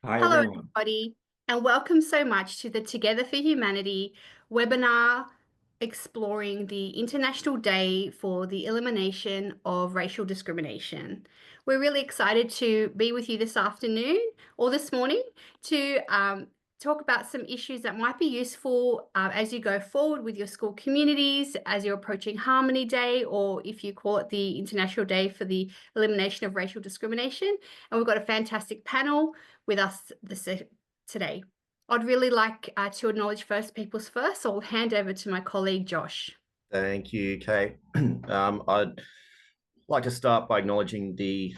Hi, Hello, everyone. everybody, and welcome so much to the Together for Humanity webinar exploring the International Day for the Elimination of Racial Discrimination. We're really excited to be with you this afternoon or this morning to talk about some issues that might be useful as you go forward with your school communities, as you're approaching Harmony Day, or if you call it the International Day for the Elimination of Racial Discrimination. And we've got a fantastic panel with us today. I'd really like to acknowledge First Peoples first, so I'll hand over to my colleague, Josh. Thank you, Kate. I'd like to start by acknowledging the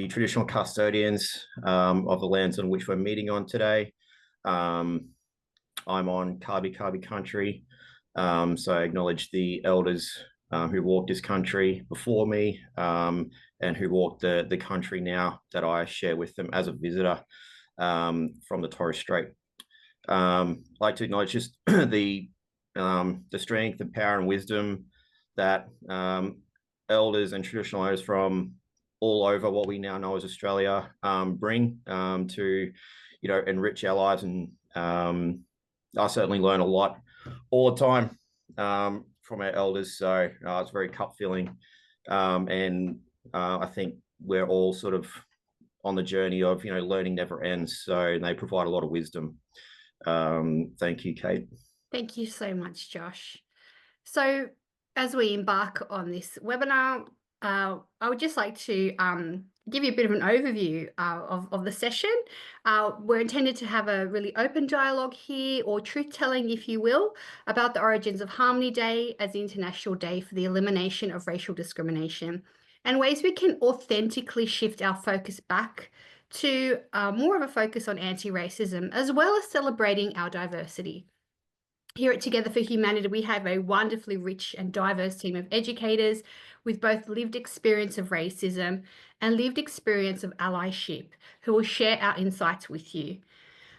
traditional custodians of the lands on which we're meeting on today. I'm on Kabi country, so I acknowledge the elders who walked this country before me and who walked the country now that I share with them as a visitor from the Torres Strait. I'd like to acknowledge just the strength and power and wisdom that elders and traditional owners from all over what we now know as Australia bring to, enrich our lives. And I certainly learn a lot all the time from our elders. So it's very cup filling. And I think we're all sort of on the journey of, learning never ends. So they provide a lot of wisdom. Thank you, Kate. Thank you so much, Josh. So as we embark on this webinar, I would just like to give you a bit of an overview of the session. We're intended to have a really open dialogue here, or truth-telling, if you will, about the origins of Harmony Day as the International Day for the Elimination of Racial Discrimination, and ways we can authentically shift our focus back to more of a focus on anti-racism, as well as celebrating our diversity. Here at Together for Humanity, we have a wonderfully rich and diverse team of educators with both lived experience of racism and lived experience of allyship, who will share our insights with you.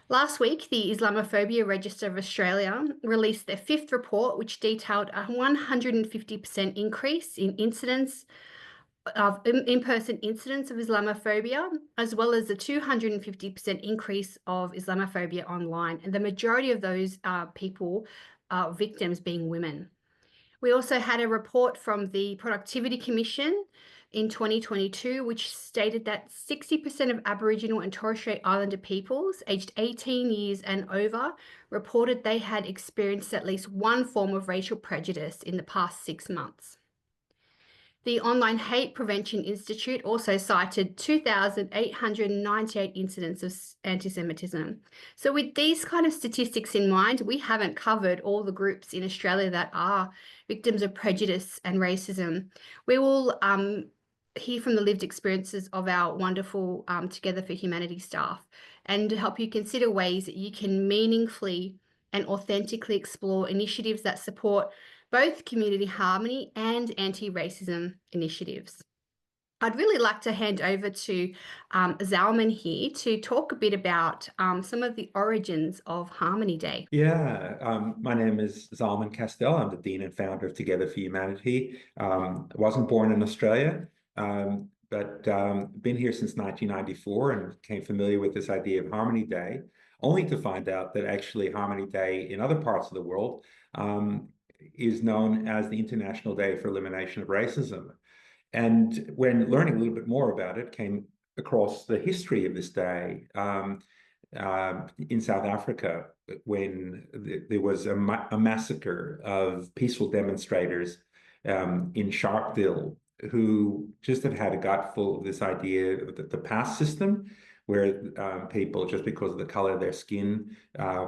Last week, the Islamophobia Register of Australia released their 5th report, which detailed a 150% increase in incidents of in-person incidents of Islamophobia, as well as the 250% increase of Islamophobia online, and the majority of those victims being women. We also had a report from the Productivity Commission in 2022, which stated that 60% of Aboriginal and Torres Strait Islander peoples aged 18 years and over reported they had experienced at least one form of racial prejudice in the past 6 months. The Online Hate Prevention Institute also cited 2,898 incidents of anti-Semitism. So with these kind of statistics in mind, we haven't covered all the groups in Australia that are victims of prejudice and racism. We will hear from the lived experiences of our wonderful Together for Humanity staff, and to help you consider ways that you can meaningfully and authentically explore initiatives that support both community harmony and anti-racism initiatives. I'd really like to hand over to Zalman here to talk a bit about some of the origins of Harmony Day. Yeah, my name is Zalman Kastel. I'm the Dean and founder of Together for Humanity. I wasn't born in Australia, but been here since 1994 and became familiar with this idea of Harmony Day, only to find out that actually Harmony Day in other parts of the world is known as the International Day for Elimination of Racism. And when learning a little bit more about it, came across the history of this day in South Africa, when there was a massacre of peaceful demonstrators in Sharpeville, who just had a gut full of this idea of the pass system, where people, just because of the color of their skin,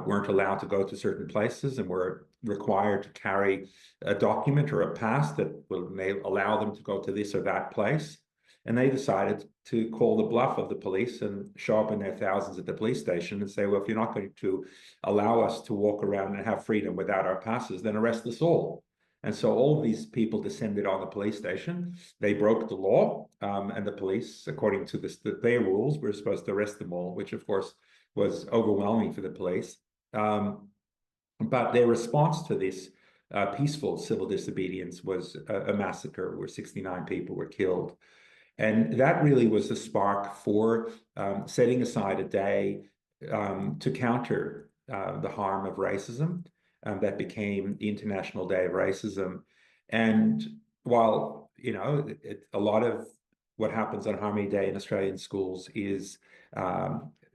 weren't allowed to go to certain places and were required to carry a document or a pass that may allow them to go to this or that place. And they decided to call the bluff of the police and show up in their thousands at the police station and say, well, if you're not going to allow us to walk around and have freedom without our passes, then arrest us all. And so all of these people descended on the police station. They broke the law, and the police, according to their rules, were supposed to arrest them all, which of course was overwhelming for the police. But their response to this peaceful civil disobedience was a massacre where 69 people were killed. And that really was the spark for setting aside a day to counter the harm of racism. That became the International Day of Racism. And while, you know, a lot of what happens on Harmony Day in Australian schools is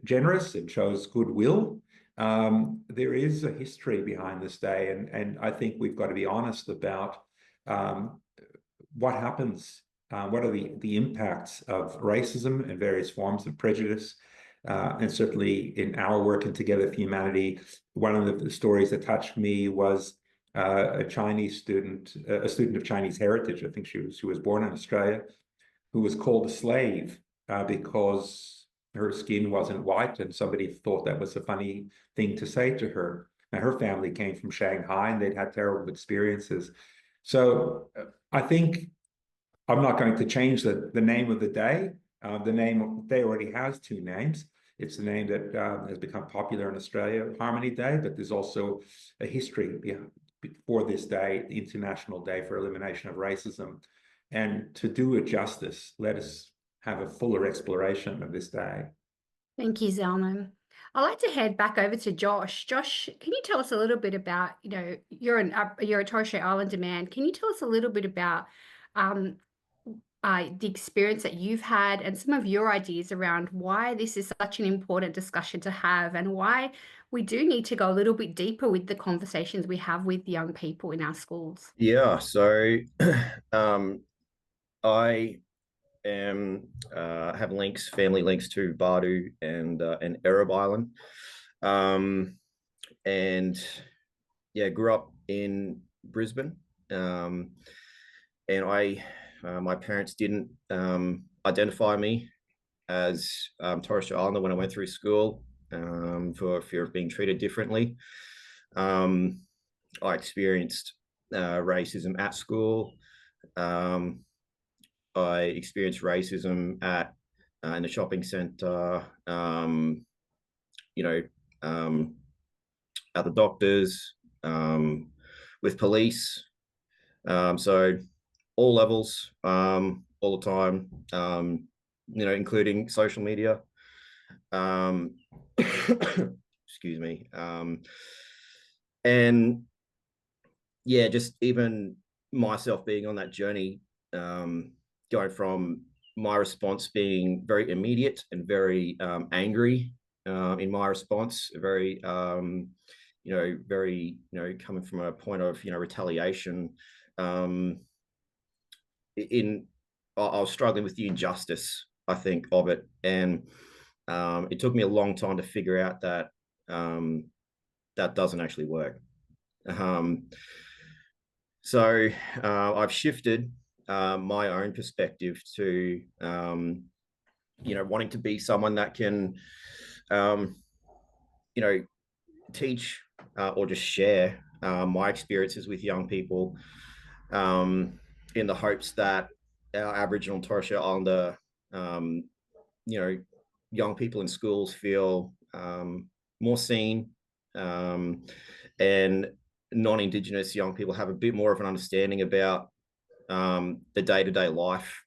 generous and shows goodwill, there is a history behind this day. And I think we've got to be honest about what happens, what are the impacts of racism and various forms of prejudice. And certainly in our work in Together for Humanity, one of the stories that touched me was a Chinese student, a student of Chinese heritage. I think she was born in Australia, who was called a slave because her skin wasn't white, and somebody thought that was a funny thing to say to her. Now, her family came from Shanghai, and they'd had terrible experiences. So I think I'm not going to change the name of the day. The day already has two names. It's the name that has become popular in Australia, Harmony Day, but there's also a history for this day, the International Day for Elimination of Racism. And to do it justice, let us have a fuller exploration of this day. Thank you, Zalman. I'd like to head back over to Josh. Josh, can you tell us a little bit about, you know, you're a Torres Strait Islander man. Can you tell us a little bit about the experience that you've had and some of your ideas around why this is such an important discussion to have, and why we do need to go a little bit deeper with the conversations we have with young people in our schools? Yeah, so I have family links to Bardu and Arab Island, and yeah, grew up in Brisbane, and my parents didn't identify me as Torres Strait Islander when I went through school for fear of being treated differently. I experienced racism at school. I experienced racism in the shopping centre, you know, at the doctors, with police. So all levels, all the time, you know, including social media. Excuse me. And yeah, just even myself being on that journey, going from my response being very immediate and very angry in my response, very, very, coming from a point of, retaliation. I was struggling with the injustice, I think, of it. And it took me a long time to figure out that that doesn't actually work. So I've shifted my own perspective to, wanting to be someone that can, teach or just share my experiences with young people, in the hopes that our Aboriginal and Torres Strait Islander, young people in schools feel more seen, and non-Indigenous young people have a bit more of an understanding about the day-to-day life,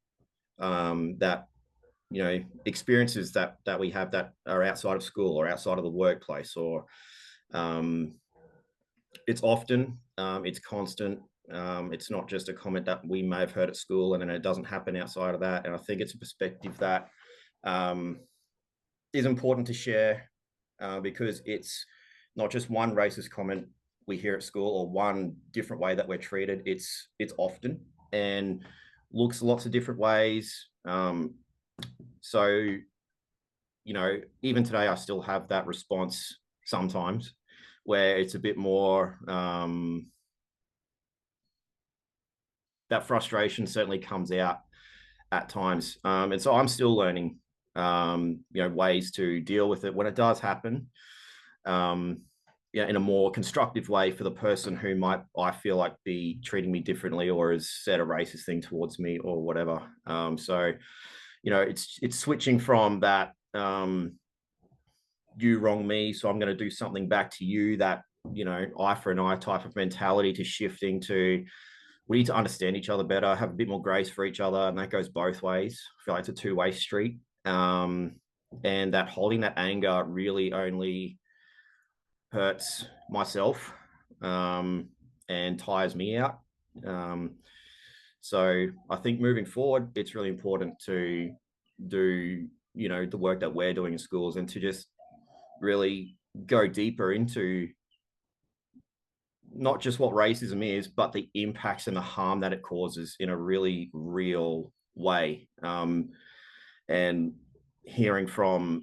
that experiences that we have that are outside of school or outside of the workplace, or it's often, it's constant. It's not just a comment that we may have heard at school and then it doesn't happen outside of that. And I think it's a perspective that is important to share, because it's not just one racist comment we hear at school or one different way that we're treated. It's often and looks lots of different ways. So, even today I still have that response sometimes where it's a bit more, that frustration certainly comes out at times. And so I'm still learning, ways to deal with it when it does happen, in a more constructive way for the person who might, I feel like, be treating me differently or has said a racist thing towards me or whatever. So, it's switching from that, you wrong me, so I'm going to do something back to you, that, eye for an eye type of mentality, to shifting to, we need to understand each other better, have a bit more grace for each other. And that goes both ways. I feel like it's a two-way street. and that holding that anger really only hurts myself and tires me out. So I think moving forward, it's really important to do, you know, the work that we're doing in schools and to just really go deeper into not just what racism is, but the impacts and the harm that it causes in a really real way. And hearing from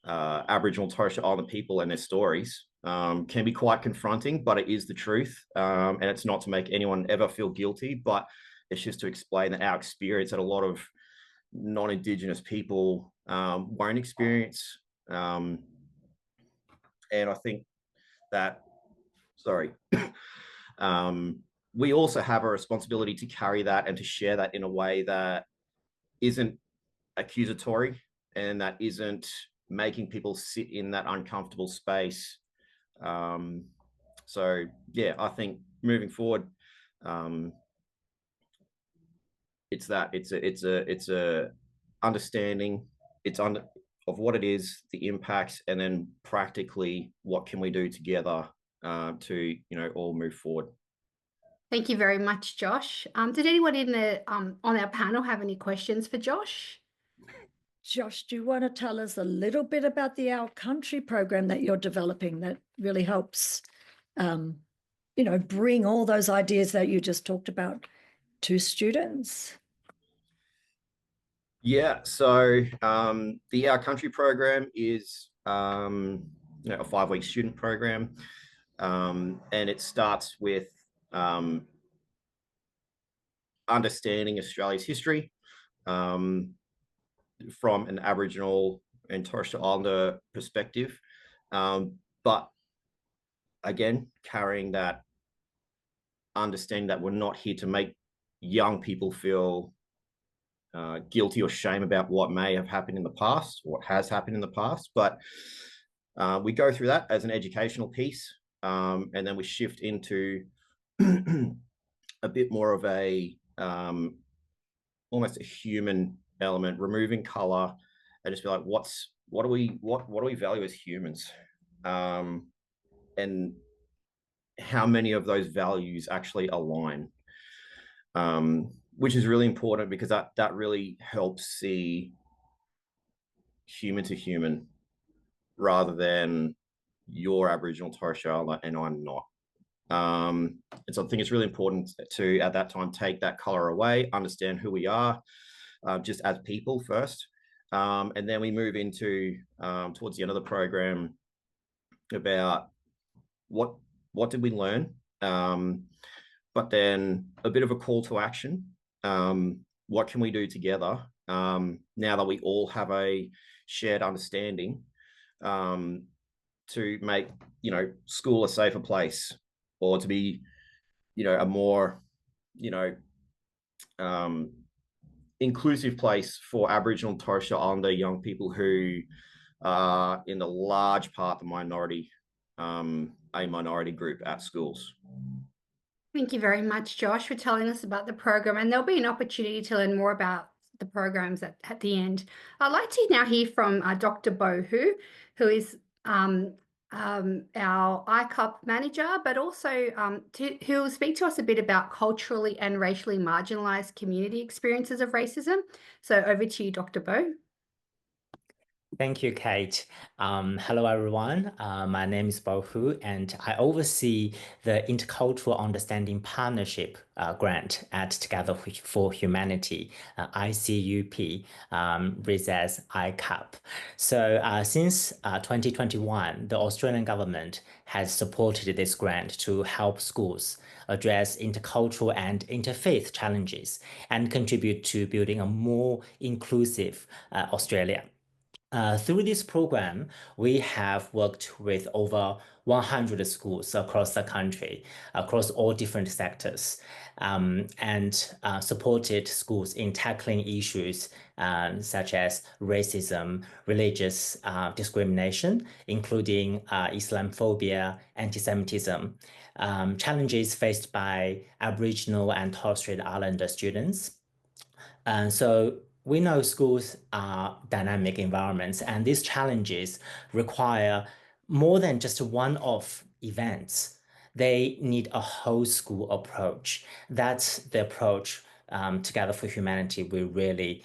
Aboriginal and Torres Strait Islander people and their stories can be quite confronting, but it is the truth. And it's not to make anyone ever feel guilty, but it's just to explain that our experience that a lot of non-Indigenous people won't experience. And I think that, we also have a responsibility to carry that and to share that in a way that isn't accusatory and that isn't making people sit in that uncomfortable space. So yeah, I think moving forward, it's a understanding of what it is, the impacts, and then practically what can we do together to, you know, all move forward. Thank you very much, Josh. Did anyone in the on our panel have any questions for Josh? Josh, do you want to tell us a little bit about the Our Country program that you're developing that really helps, you know, bring all those ideas that you just talked about to students? Yeah, so the Our Country program is you know, a 5-week student program, and it starts with understanding Australia's history from an Aboriginal and Torres Strait Islander perspective, but again, carrying that understanding that we're not here to make young people feel guilty or shame about what may have happened in the past, what has happened in the past, but we go through that as an educational piece, and then we shift into a bit more of a almost a human element, removing color, and just be like, what do we value as humans, and how many of those values actually align, which is really important because that really helps see human to human rather than you're Aboriginal Torres Strait Islander and I'm not. And so I think it's really important to, at that time, take that color away, understand who we are, just as people first. And then we move into, towards the end of the program, about what did we learn? But then a bit of a call to action. What can we do together now that we all have a shared understanding to make, you know, school a safer place, or to be, you know, a more, you know, inclusive place for Aboriginal and Torres Strait Islander young people who are in the large part the minority, a minority group at schools. Thank you very much, Josh, for telling us about the program, and there'll be an opportunity to learn more about the programs at the end. I'd like to now hear from Dr. Beau, who is our ICUP manager, but also who will speak to us a bit about culturally and racially marginalised community experiences of racism. So over to you, Dr. Beau. Thank you, Kate. Hello, everyone. My name is Beau, and I oversee the Intercultural Understanding Partnership grant at Together for Humanity, ICUP, raised as ICUP. So since 2021, the Australian government has supported this grant to help schools address intercultural and interfaith challenges and contribute to building a more inclusive Australia. Through this program, we have worked with over 100 schools across the country, across all different sectors, and supported schools in tackling issues such as racism, religious discrimination, including Islamophobia, anti-Semitism, challenges faced by Aboriginal and Torres Strait Islander students. And so we know schools are dynamic environments, and these challenges require more than just one-off events. They need a whole school approach. That's the approach Together for Humanity we really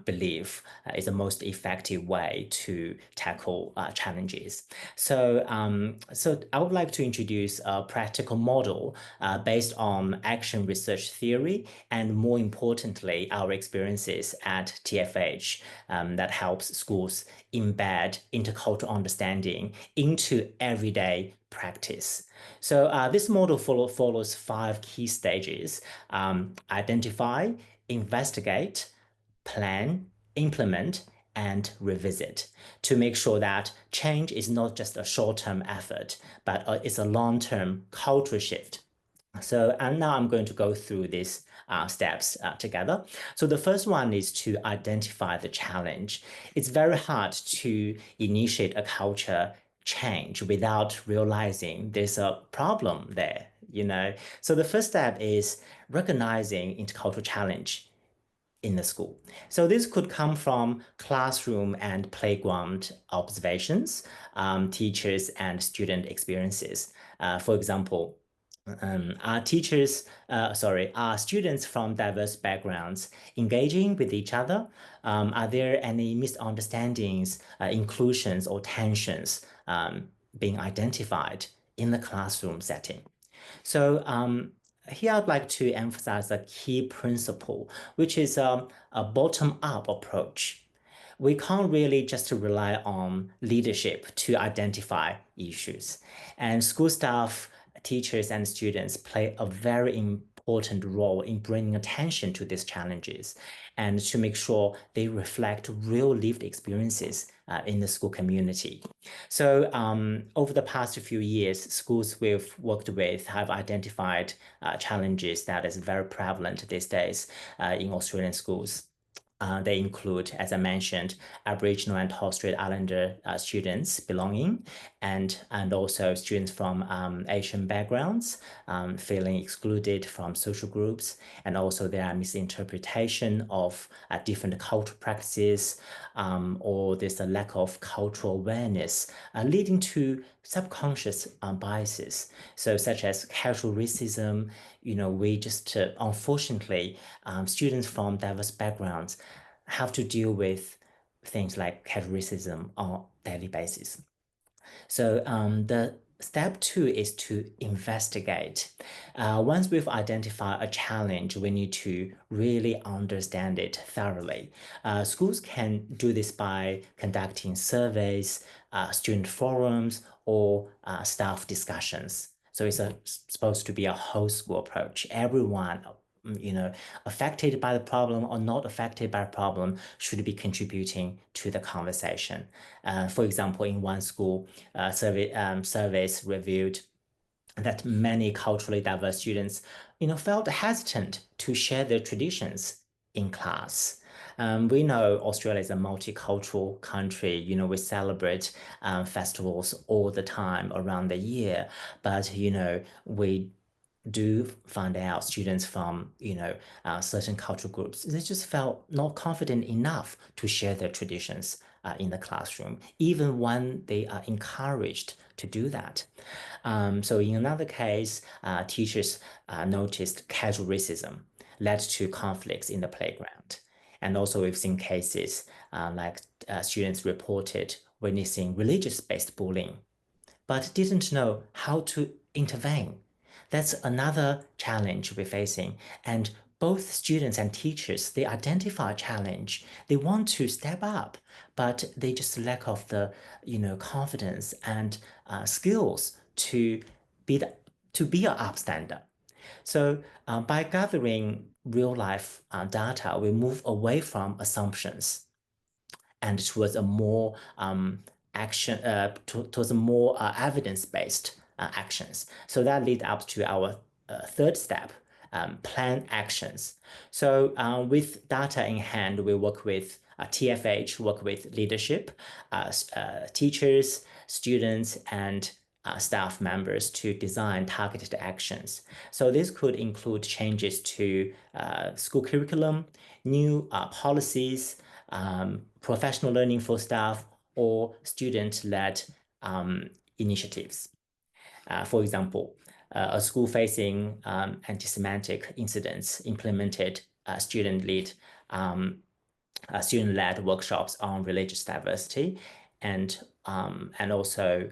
believe is the most effective way to tackle challenges. So I would like to introduce a practical model based on action research theory, and more importantly, our experiences at TFH that helps schools embed intercultural understanding into everyday practice. So this model follows 5 key stages: identify, investigate, plan, implement, and revisit, to make sure that change is not just a short-term effort, but it's a long-term cultural shift. So, and now I'm going to go through these steps together. So the first one is to identify the challenge. It's very hard to initiate a culture change without realizing there's a problem there, you know. So the first step is recognizing intercultural challenge in the school. So this could come from classroom and playground observations, teachers and student experiences. For example, are students from diverse backgrounds engaging with each other? Are there any misunderstandings, inclusions, or tensions being identified in the classroom setting? So here I'd like to emphasize a key principle, which is a bottom-up approach. We can't really just rely on leadership to identify issues. And school staff, teachers, and students play a very important role in bringing attention to these challenges and to make sure they reflect real lived experiences in the school community. So over the past few years, schools we've worked with have identified challenges that is very prevalent these days in Australian schools. They include, as I mentioned, Aboriginal and Torres Strait Islander students belonging, and also students from Asian backgrounds feeling excluded from social groups, and also there are misinterpretation of different cultural practices, or there's a lack of cultural awareness leading to subconscious biases. So such as casual racism, you know, we just unfortunately, students from diverse backgrounds have to deal with things like casual racism on a daily basis. So the step 2 is to investigate. Once we've identified a challenge, we need to really understand it thoroughly. Schools can do this by conducting surveys, student forums, or staff discussions. So it's supposed to be a whole school approach. Everyone, you know, affected by the problem or not affected by the problem should be contributing to the conversation. For example, in one school, surveys revealed that many culturally diverse students, you know, felt hesitant to share their traditions in class. We know Australia is a multicultural country. You know, we celebrate festivals all the time around the year, but, you know, we do find out students from, you know, certain cultural groups, they just felt not confident enough to share their traditions in the classroom, even when they are encouraged to do that. So in another case, teachers noticed casual racism led to conflicts in the playground. And also we've seen cases like students reported witnessing religious-based bullying, but didn't know how to intervene. That's another challenge we're facing. And both students and teachers, they identify a challenge. They want to step up, but they just lack of the, you know, confidence and skills to be an upstander. So by gathering real life data, we move away from assumptions and towards a more towards a more evidence-based actions. So that leads up to our third step, plan actions. So with data in hand, we work with TFH, work with leadership, teachers, students, and staff members to design targeted actions. So this could include changes to school curriculum, new policies, professional learning for staff, or student-led initiatives. For example, a school facing anti-Semitic incidents implemented student-led workshops on religious diversity, and also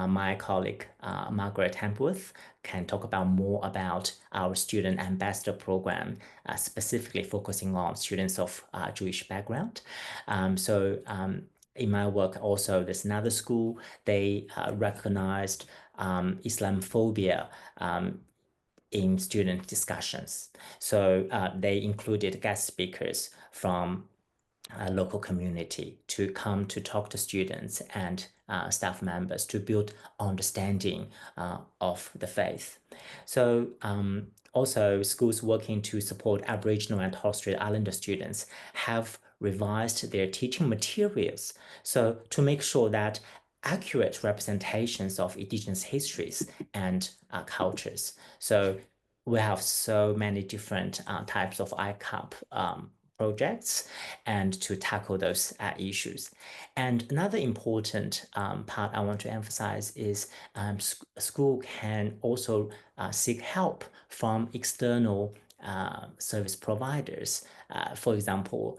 my colleague Margaret Hepworth can talk about more about our student ambassador program, specifically focusing on students of Jewish background. In my work also, there's another school, they recognized Islamophobia in student discussions. So they included guest speakers from a local community to come to talk to students and staff members to build understanding of the faith. So also schools working to support Aboriginal and Torres Strait Islander students have revised their teaching materials. So to make sure that accurate representations of Indigenous histories and cultures. So we have so many different types of ICAP projects and to tackle those issues. And another important part I want to emphasize is school can also seek help from external service providers. For example,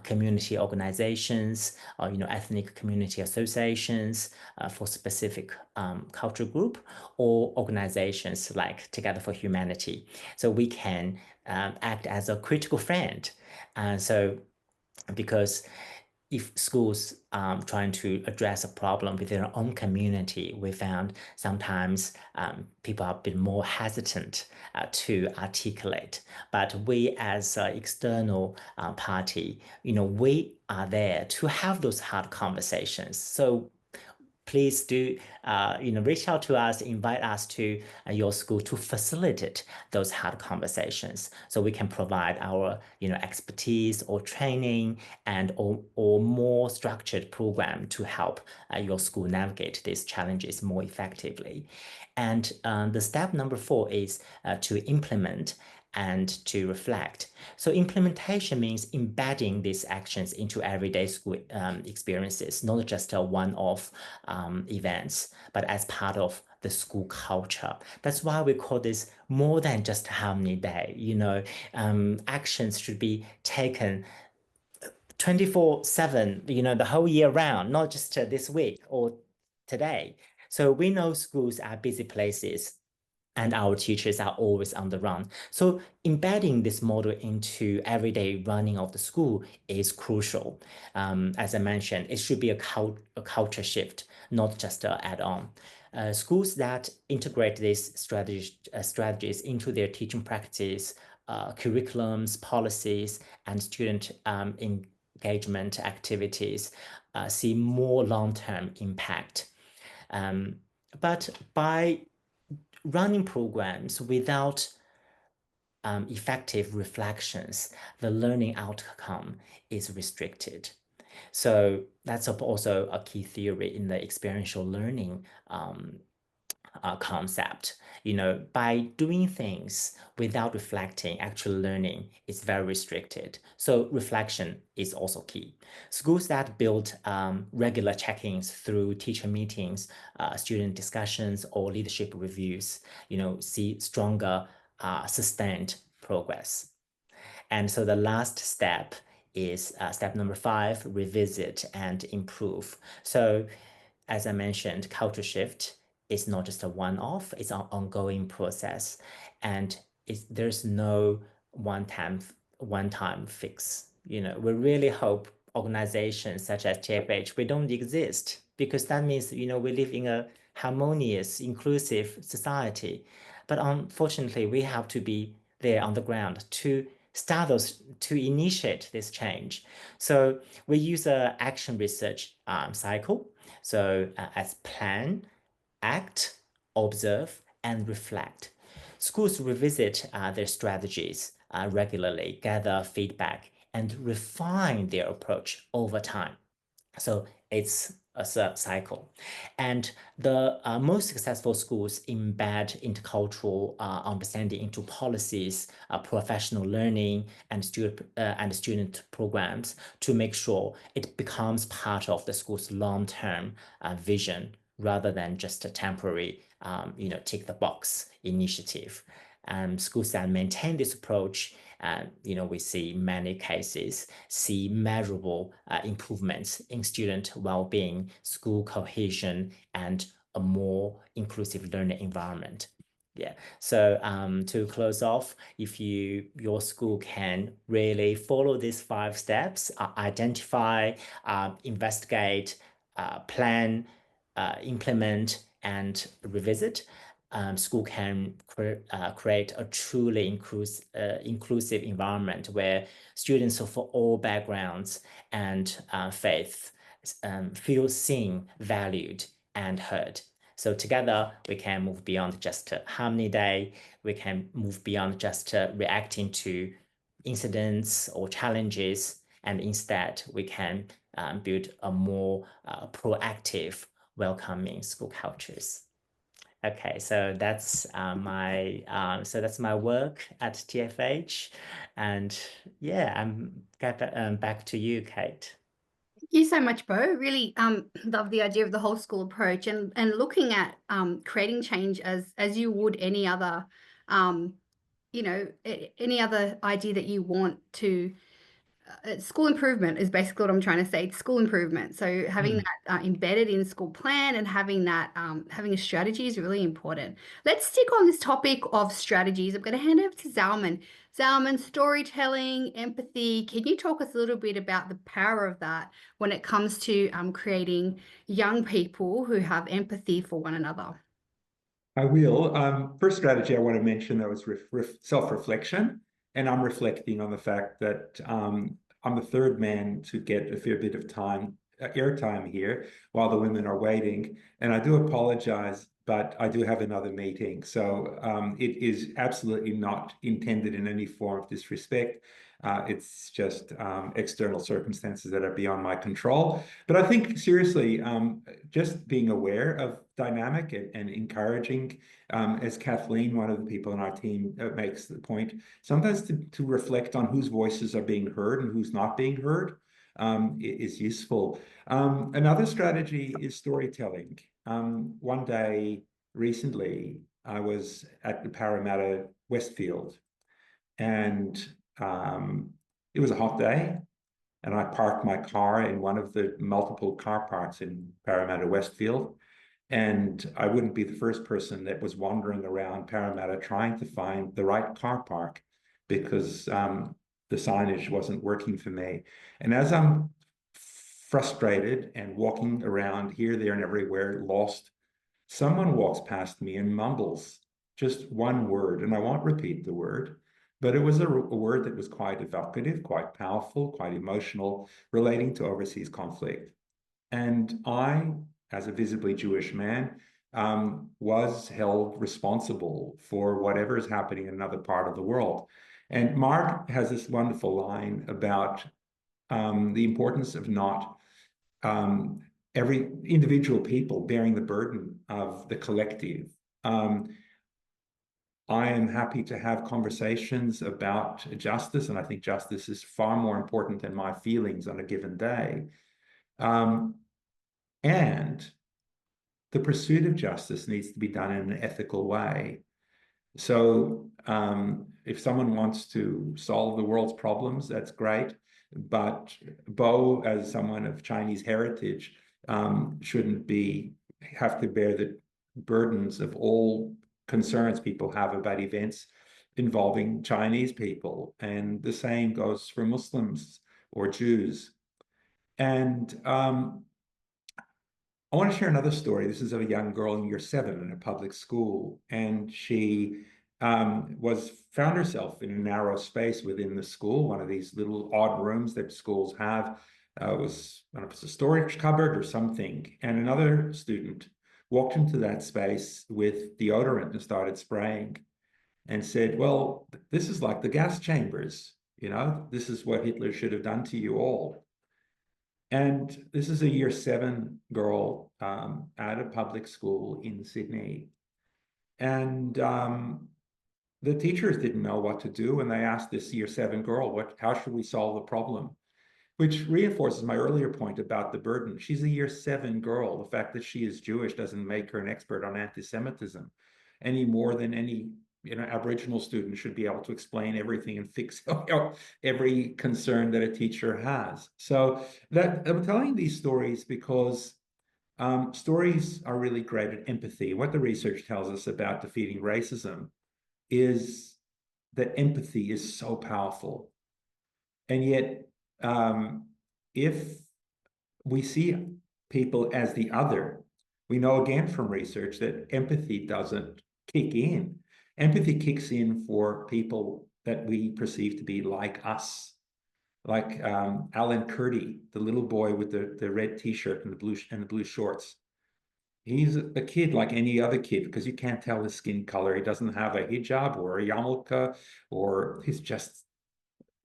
community organizations, or ethnic community associations for specific cultural group, or organizations like Together for Humanity. So we can act as a critical friend. Because if schools trying to address a problem with their own community, we found sometimes people are a bit more hesitant to articulate. But we as an external party, we are there to have those hard conversations. So please do, reach out to us, invite us to your school to facilitate those hard conversations, so we can provide our, expertise or training and or more structured program to help your school navigate these challenges more effectively. And the step number 4 is to implement and to reflect. So implementation means embedding these actions into everyday school experiences, not just a one-off events, but as part of the school culture. That's why we call this more than just Harmony Day. Actions should be taken 24/7, the whole year round, not just this week or today. So we know schools are busy places, and our teachers are always on the run. So embedding this model into everyday running of the school is crucial. As I mentioned, it should be a culture shift, not just an add-on. Schools that integrate these strategies into their teaching practice, curriculums, policies, and student engagement activities see more long-term impact. But by running programs without effective reflections, the learning outcome is restricted. So that's also a key theory in the experiential learning concept. By doing things without reflecting, actual learning is very restricted. So reflection is also key. Schools that build regular check-ins through teacher meetings, student discussions, or leadership reviews, see stronger, sustained progress. And so the last step is step number 5, revisit and improve. So as I mentioned, culture shift is not just a one-off, it's an ongoing process. And there's no one-time fix. We really hope organizations such as TFH, we don't exist, because that means, we live in a harmonious, inclusive society. But unfortunately, we have to be there on the ground to initiate this change. So we use an action research cycle. So as plan, act, observe, and reflect. Schools revisit their strategies regularly, gather feedback, and refine their approach over time. So it's cycle. And the most successful schools embed intercultural understanding into policies, professional learning, and student programs to make sure it becomes part of the school's long-term vision rather than just a temporary, tick the box initiative. Schools that maintain this approach, we see many cases, see measurable improvements in student well-being, school cohesion, and a more inclusive learning environment. Yeah. So to close off, if your school can really follow these 5 steps, identify, investigate, plan, implement, and revisit, school can create a truly inclusive environment where students of all backgrounds and faiths feel seen, valued, and heard. So together, we can move beyond just Harmony Day. We can move beyond just reacting to incidents or challenges, and instead, we can build a more proactive, welcoming school cultures. Okay, so that's my work at TFH, and yeah, I'm back to you, Kate. Thank you so much, Beau. Really love the idea of the whole school approach and looking at creating change as you would any other any other idea that you want to. School improvement is basically what I'm trying to say. It's school improvement. So having that embedded in school plan and having that having a strategy is really important. Let's stick on this topic of strategies. I'm going to hand over to Zalman. Zalman, storytelling, empathy. Can you talk us a little bit about the power of that when it comes to creating young people who have empathy for one another? I will. First strategy I want to mention, that was self-reflection. And I'm reflecting on the fact that I'm the third man to get a fair bit of airtime here while the women are waiting. And I do apologize, but I do have another meeting. So it is absolutely not intended in any form of disrespect. It's just external circumstances that are beyond my control. But I think seriously, just being aware of dynamic and encouraging, as Kathleen, one of the people in our team, makes the point, sometimes to reflect on whose voices are being heard and who's not being heard is useful. Another strategy is storytelling. One day recently, I was at the Parramatta Westfield, and it was a hot day, and I parked my car in one of the multiple car parks in Parramatta Westfield. And I wouldn't be the first person that was wandering around Parramatta trying to find the right car park because the signage wasn't working for me. And as I'm frustrated and walking around here, there, and everywhere, lost, someone walks past me and mumbles just one word, and I won't repeat the word, but it was a word that was quite evocative, quite powerful, quite emotional, relating to overseas conflict. And I, as a visibly Jewish man, was held responsible for whatever is happening in another part of the world. And Marg has this wonderful line about the importance of not every individual people bearing the burden of the collective. I am happy to have conversations about justice, and I think justice is far more important than my feelings on a given day. And the pursuit of justice needs to be done in an ethical way. So if someone wants to solve the world's problems, that's great. But Beau, as someone of Chinese heritage, shouldn't have to bear the burdens of all concerns people have about events involving Chinese people. And the same goes for Muslims or Jews. And I want to share another story. This is of a young girl in year 7 in a public school, and she found herself in a narrow space within the school, one of these little odd rooms that schools have. It was, I don't know if it's a storage cupboard or something, and another student walked into that space with deodorant and started spraying and said, well, this is like the gas chambers, this is what Hitler should have done to you all. And this is a year 7 girl at a public school in Sydney. And the teachers didn't know what to do, and they asked this year 7 girl, how should we solve the problem? Which reinforces my earlier point about the burden. She's a year 7 girl. The fact that she is Jewish doesn't make her an expert on anti-Semitism any more than any Aboriginal student should be able to explain everything and fix every concern that a teacher has. So that I'm telling these stories because stories are really great at empathy. What the research tells us about defeating racism is that empathy is so powerful. And yet, if we see people as the other, we know again from research that empathy doesn't kick in. Empathy kicks in for people that we perceive to be like us, like Alan Kurdi, the little boy with the red t-shirt and the blue shorts. He's a kid like any other kid because you can't tell his skin color. He doesn't have a hijab or a yarmulke, or he's just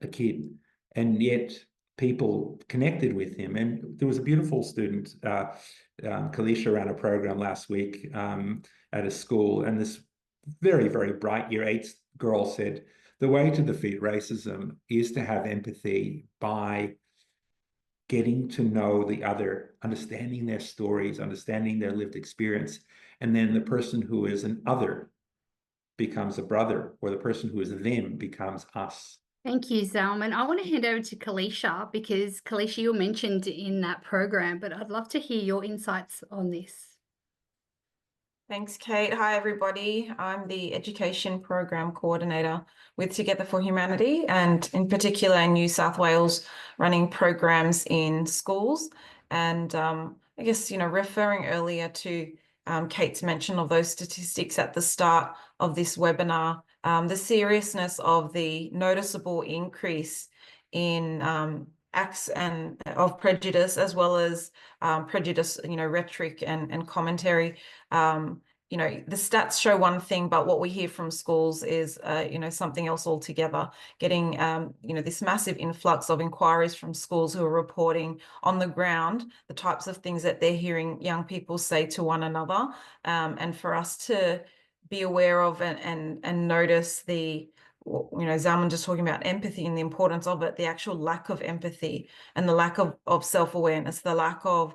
a kid. And yet people connected with him. And there was a beautiful student, Calisha ran a program last week at a school, and this very, very bright year 8 girl said, the way to defeat racism is to have empathy by getting to know the other, understanding their stories, understanding their lived experience. And then the person who is an other becomes a brother, or the person who is them becomes us. Thank you, Zalman. I want to hand over to Calisha because Calisha, you were mentioned in that program, but I'd love to hear your insights on this. Thanks, Kate. Hi, everybody. I'm the Education Program Coordinator with Together for Humanity, and in particular in New South Wales, running programs in schools. And I guess, referring earlier to Kate's mention of those statistics at the start of this webinar, the seriousness of the noticeable increase in acts and of prejudice, as well as prejudice, rhetoric and commentary. The stats show one thing, but what we hear from schools is, something else altogether. Getting, this massive influx of inquiries from schools who are reporting on the ground the types of things that they're hearing young people say to one another, and for us to be aware of and notice the, Zalman just talking about empathy and the importance of it, the actual lack of empathy and the lack of self-awareness, the lack of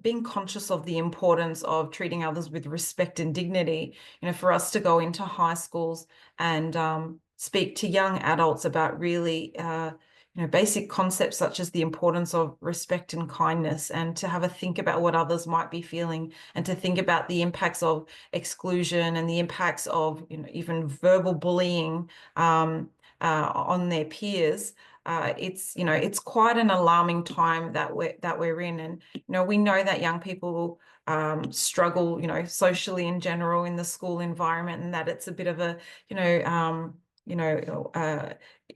being conscious of the importance of treating others with respect and dignity. For us to go into high schools and speak to young adults about really basic concepts such as the importance of respect and kindness, and to have a think about what others might be feeling, and to think about the impacts of exclusion and the impacts of even verbal bullying on their peers. It's quite an alarming time that we're in, and we know that young people struggle socially in general in the school environment, and that it's a bit of a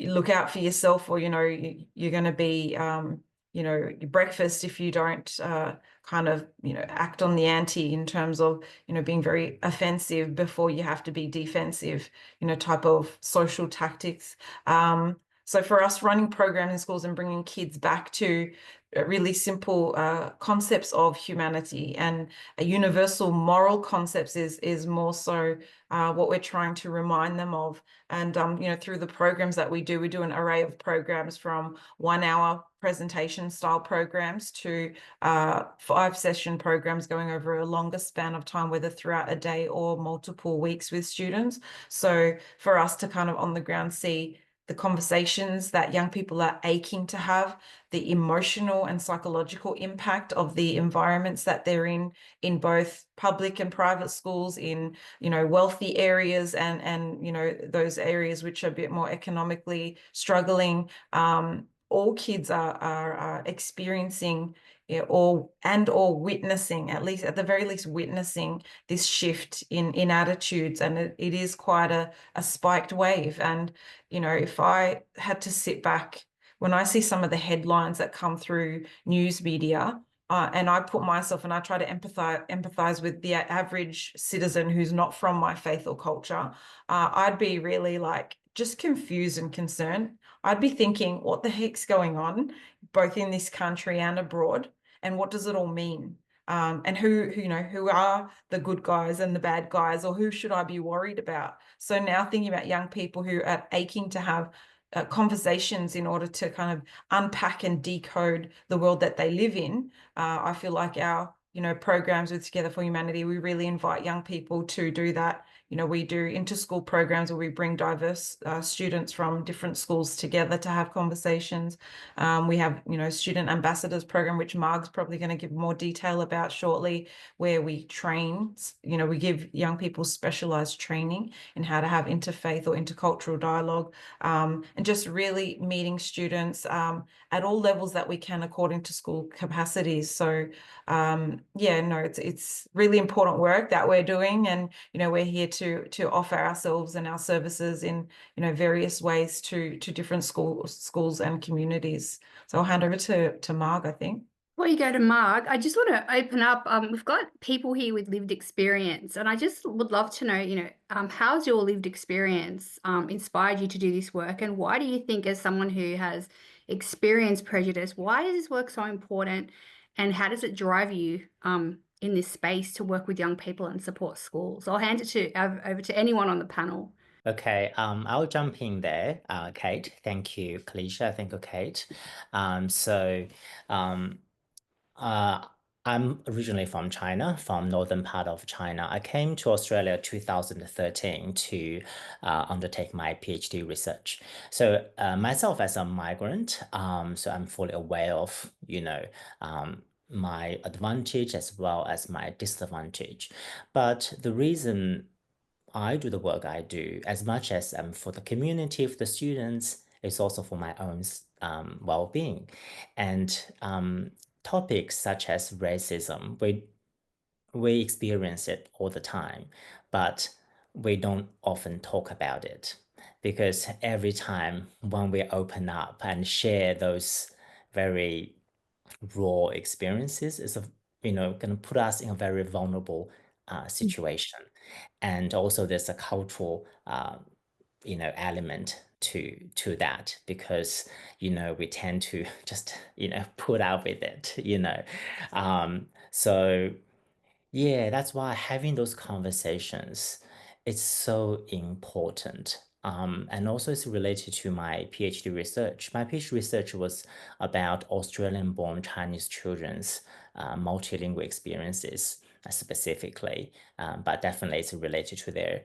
look out for yourself, or you're going to be breakfast if you don't act on the ante in terms of being very offensive before you have to be defensive, type of social tactics. So for us, running programs in schools and bringing kids back to really simple concepts of humanity and universal moral concepts is more so what we're trying to remind them of. And through the programs that we do an array of programs, from 1-hour presentation style programs to 5-session programs going over a longer span of time, whether throughout a day or multiple weeks with students. So for us to kind of on the ground see the conversations that young people are aching to have, the emotional and psychological impact of the environments that they're in both public and private schools, in wealthy areas and those areas which are a bit more economically struggling. All kids are experiencing or witnessing, at the very least witnessing this shift in attitudes, and it is quite a spiked wave. And if I had to sit back, when I see some of the headlines that come through news media, and I put myself and I try to empathize with the average citizen who's not from my faith or culture, I'd be really just confused and concerned. I'd be thinking, what the heck's going on, both in this country and abroad, and what does it all mean? And who are the good guys and the bad guys, or who should I be worried about? So now thinking about young people who are aching to have conversations in order to kind of unpack and decode the world that they live in. I feel like our programs with Together for Humanity, we really invite young people to do that. We do inter-school programs where we bring diverse students from different schools together to have conversations. We have, student ambassadors program, which Marg's probably going to give more detail about shortly, where we train, we give young people specialized training in how to have interfaith or intercultural dialogue, and just really meeting students at all levels that we can according to school capacities. So it's really important work that we're doing, and we're here to offer ourselves and our services in various ways to different schools and communities. So I'll hand over to Marg, I think. Before you go to Marg, I just want to open up. We've got people here with lived experience, and I just would love to know, how's your lived experience inspired you to do this work, and why do you think, as someone who has experienced prejudice, why is this work so important, and how does it drive you in this space to work with young people and support schools? I'll hand it over to anyone on the panel. Okay, I'll jump in there, Kate. Thank you, Calisha. Thank you, Kate. I'm originally from China, from northern part of China. I came to Australia 2013 to undertake my PhD research. So myself as a migrant, so I'm fully aware of, my advantage as well as my disadvantage. But the reason I do the work I do, as much as for the community, for the students, it's also for my own well-being. And topics such as racism, we experience it all the time, but we don't often talk about it, because every time when we open up and share those very raw experiences, is going to put us in a very vulnerable situation. And also there's a cultural element to that, because we tend to just put up with it. So yeah, that's why having those conversations, it's so important. And also it's related to my PhD research. My PhD research was about Australian-born Chinese children's multilingual experiences specifically, but definitely it's related to their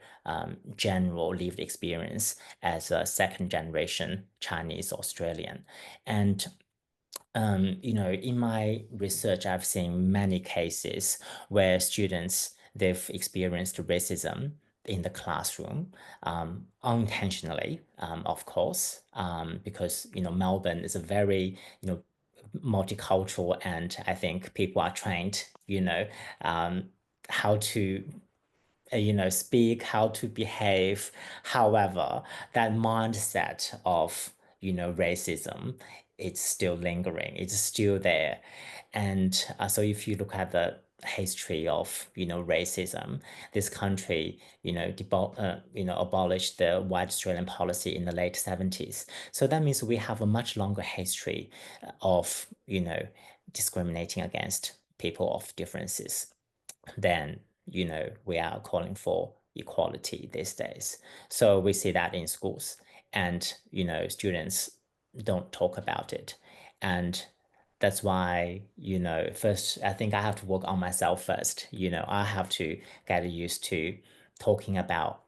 general lived experience as a second-generation Chinese Australian. And in my research, I've seen many cases where students, they've experienced racism in the classroom, unintentionally, of course, because, Melbourne is a very, multicultural, and I think people are trained, how to speak, how to behave. However, that mindset of, racism, it's still lingering, it's still there. And so if you look at the history of, racism, this country, abolished the white Australian policy in the late 70s. So that means we have a much longer history of, discriminating against people of differences than we are calling for equality these days. So we see that in schools, and students don't talk about it. And that's why first I think I have to work on myself first. I have to get used to talking about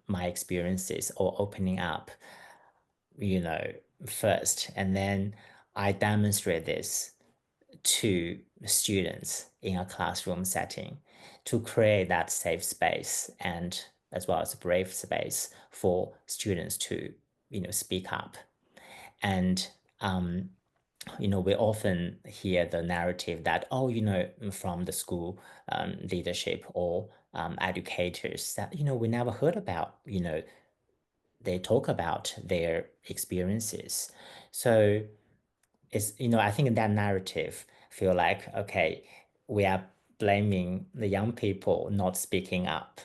my experiences, or opening up first, and then I demonstrate this to students in a classroom setting, to create that safe space, and as well as a brave space for students to speak up. And we often hear the narrative that, from the school leadership or educators, that we never heard about, they talk about their experiences. So it's, I think that narrative feel like, okay, we are blaming the young people not speaking up.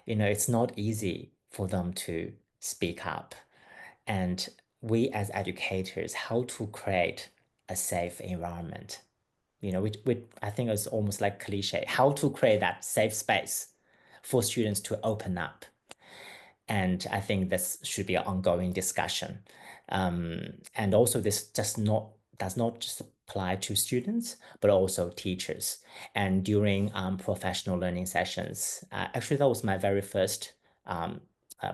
It's not easy for them to speak up. And we as educators, how to create a safe environment. You know, I think it's almost like cliche, how to create that safe space for students to open up. And I think this should be an ongoing discussion. And also this does not just apply to students, but also teachers. And during professional learning sessions, actually that was my very first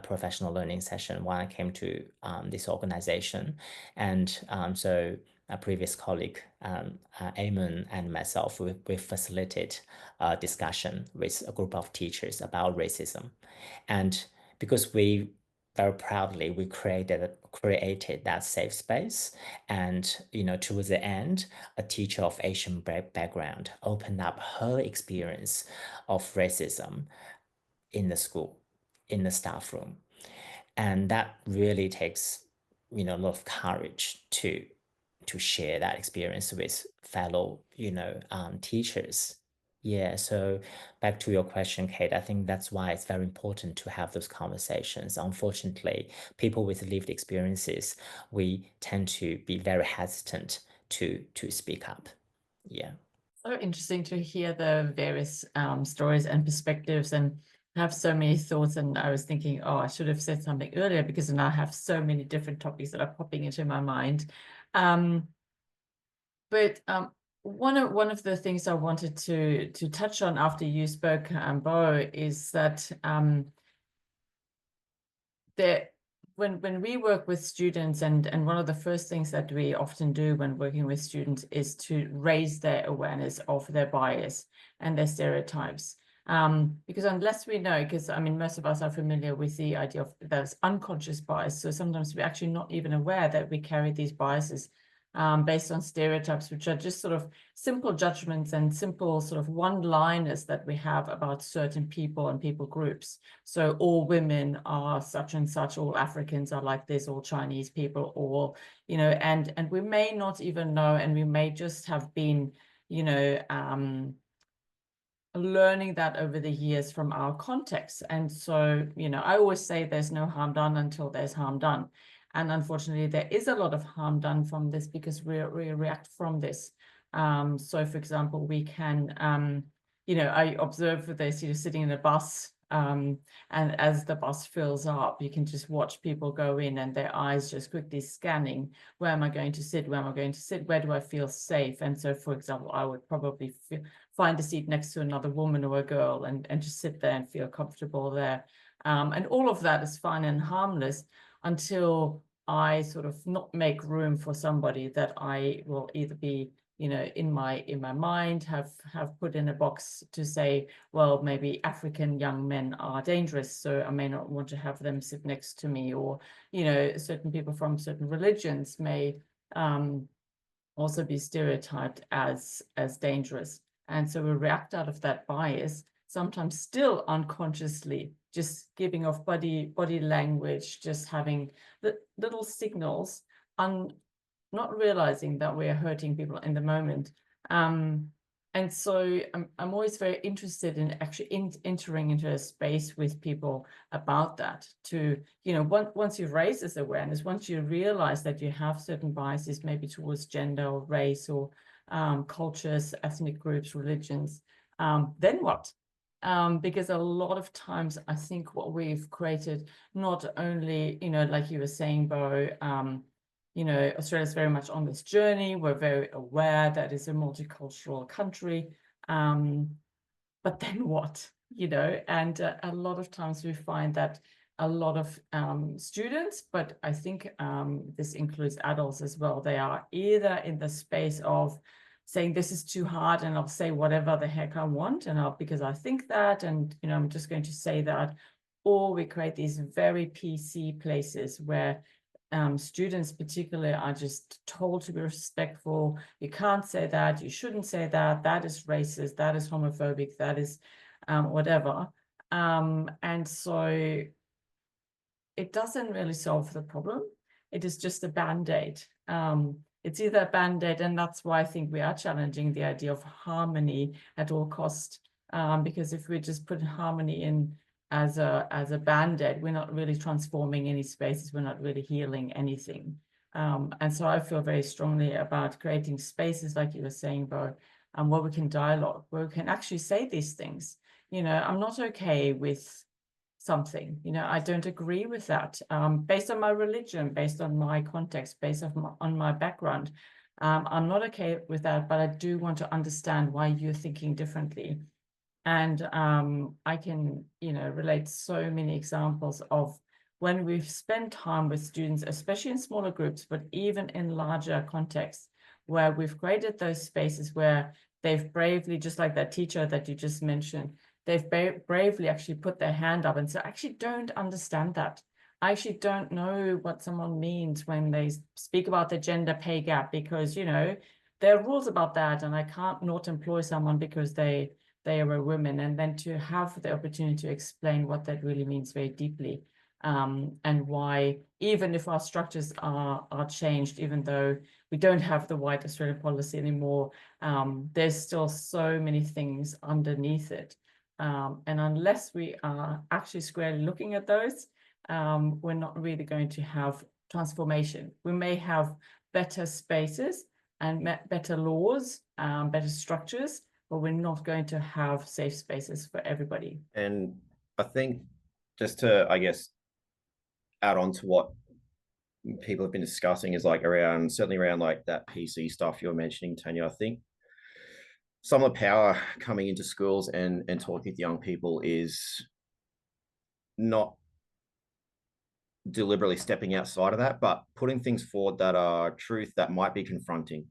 professional learning session when I came to this organization. And so a previous colleague, Ahmat and myself, we facilitated a discussion with a group of teachers about racism. And because we very proudly, we created that safe space. And, you know, towards the end, a teacher of Asian background opened up her experience of racism in the school, in the staff room. And that really takes, you know, a lot of courage to share that experience with fellow, you know, teachers. Yeah, so back to your question, Kate, I think that's why it's very important to have those conversations. Unfortunately, people with lived experiences, we tend to be very hesitant to speak up. Yeah. So interesting to hear the various stories and perspectives, and have so many thoughts. And I was thinking, oh, I should have said something earlier, because now I have so many different topics that are popping into my mind. But one of the things I wanted to touch on after you spoke, Beau, is that when we work with students, and one of the first things that we often do when working with students is to raise their awareness of their bias and their stereotypes. Because unless we know, because I mean, most of us are familiar with the idea of those unconscious bias. So sometimes we're actually not even aware that we carry these biases based on stereotypes, which are just sort of simple judgments and simple sort of one-liners that we have about certain people and people groups. So all women are such and such, all Africans are like this, all Chinese people, all, you know, and we may not even know, and we may just have been, you know, learning that over the years from our context. And so, you know, I always say there's no harm done until there's harm done. And unfortunately, there is a lot of harm done from this, because we react from this. So, for example, we can, you know, I observe for this, you're sitting in a bus, and as the bus fills up, you can just watch people go in, and their eyes just quickly scanning, where am I going to sit? Where am I going to sit? Where do I feel safe? And so, for example, I would probably find a seat next to another woman or a girl, and just sit there and feel comfortable there. And all of that is fine and harmless, until I sort of not make room for somebody that I will either be, you know, in my mind have put in a box to say, well, maybe African young men are dangerous, so I may not want to have them sit next to me. Or, you know, certain people from certain religions may also be stereotyped as dangerous. And so we react out of that bias, sometimes still unconsciously, just giving off body language, just having the little signals, not realizing that we're hurting people in the moment. And so I'm always very interested in actually entering into a space with people about that, to, you know, once you've raised this awareness, once you realize that you have certain biases, maybe towards gender or race or cultures, ethnic groups, religions, then what? Because a lot of times I think what we've created, not only, you know, like you were saying, Beau, you know, Australia is very much on this journey. We're very aware that it's a multicultural country. But then what, you know? And a lot of times we find that a lot of students, but I think this includes adults as well, they are either in the space of saying this is too hard and I'll say whatever the heck I want, and because I think that, and, you know, I'm just going to say that. Or we create these very PC places where students particularly are just told to be respectful. You can't say that, you shouldn't say that, that is racist, that is homophobic, that is whatever. And so it doesn't really solve the problem. It is just a band-aid. It's either a band-aid, and that's why I think we are challenging the idea of harmony at all costs. Because if we just put harmony in as a band-aid. We're not really transforming any spaces. We're not really healing anything. And so I feel very strongly about creating spaces, like you were saying, Beau, where we can dialogue, where we can actually say these things. You know, I'm not okay with something, you know, I don't agree with that, based on my religion, based on my context, based on my background. I'm not okay with that, but I do want to understand why you're thinking differently. And I can, you know, relate so many examples of when we've spent time with students, especially in smaller groups, but even in larger contexts, where we've created those spaces where they've bravely, just like that teacher that you just mentioned, they've bravely actually put their hand up and said, I actually don't understand that. I actually don't know what someone means when they speak about the gender pay gap, because, you know, there are rules about that, and I can't not employ someone because they are a woman. And then to have the opportunity to explain what that really means very deeply, and why, even if our structures are changed, even though we don't have the white Australian policy anymore, there's still so many things underneath it. And unless we are actually squarely looking at those, we're not really going to have transformation. We may have better spaces and better laws, better structures, but we're not going to have safe spaces for everybody. And I think, just to, I guess, add on to what people have been discussing, is like certainly around like that PC stuff you're mentioning, Tanja. I think some of the power coming into schools and talking with young people is not deliberately stepping outside of that, but putting things forward that are truth that might be confronting.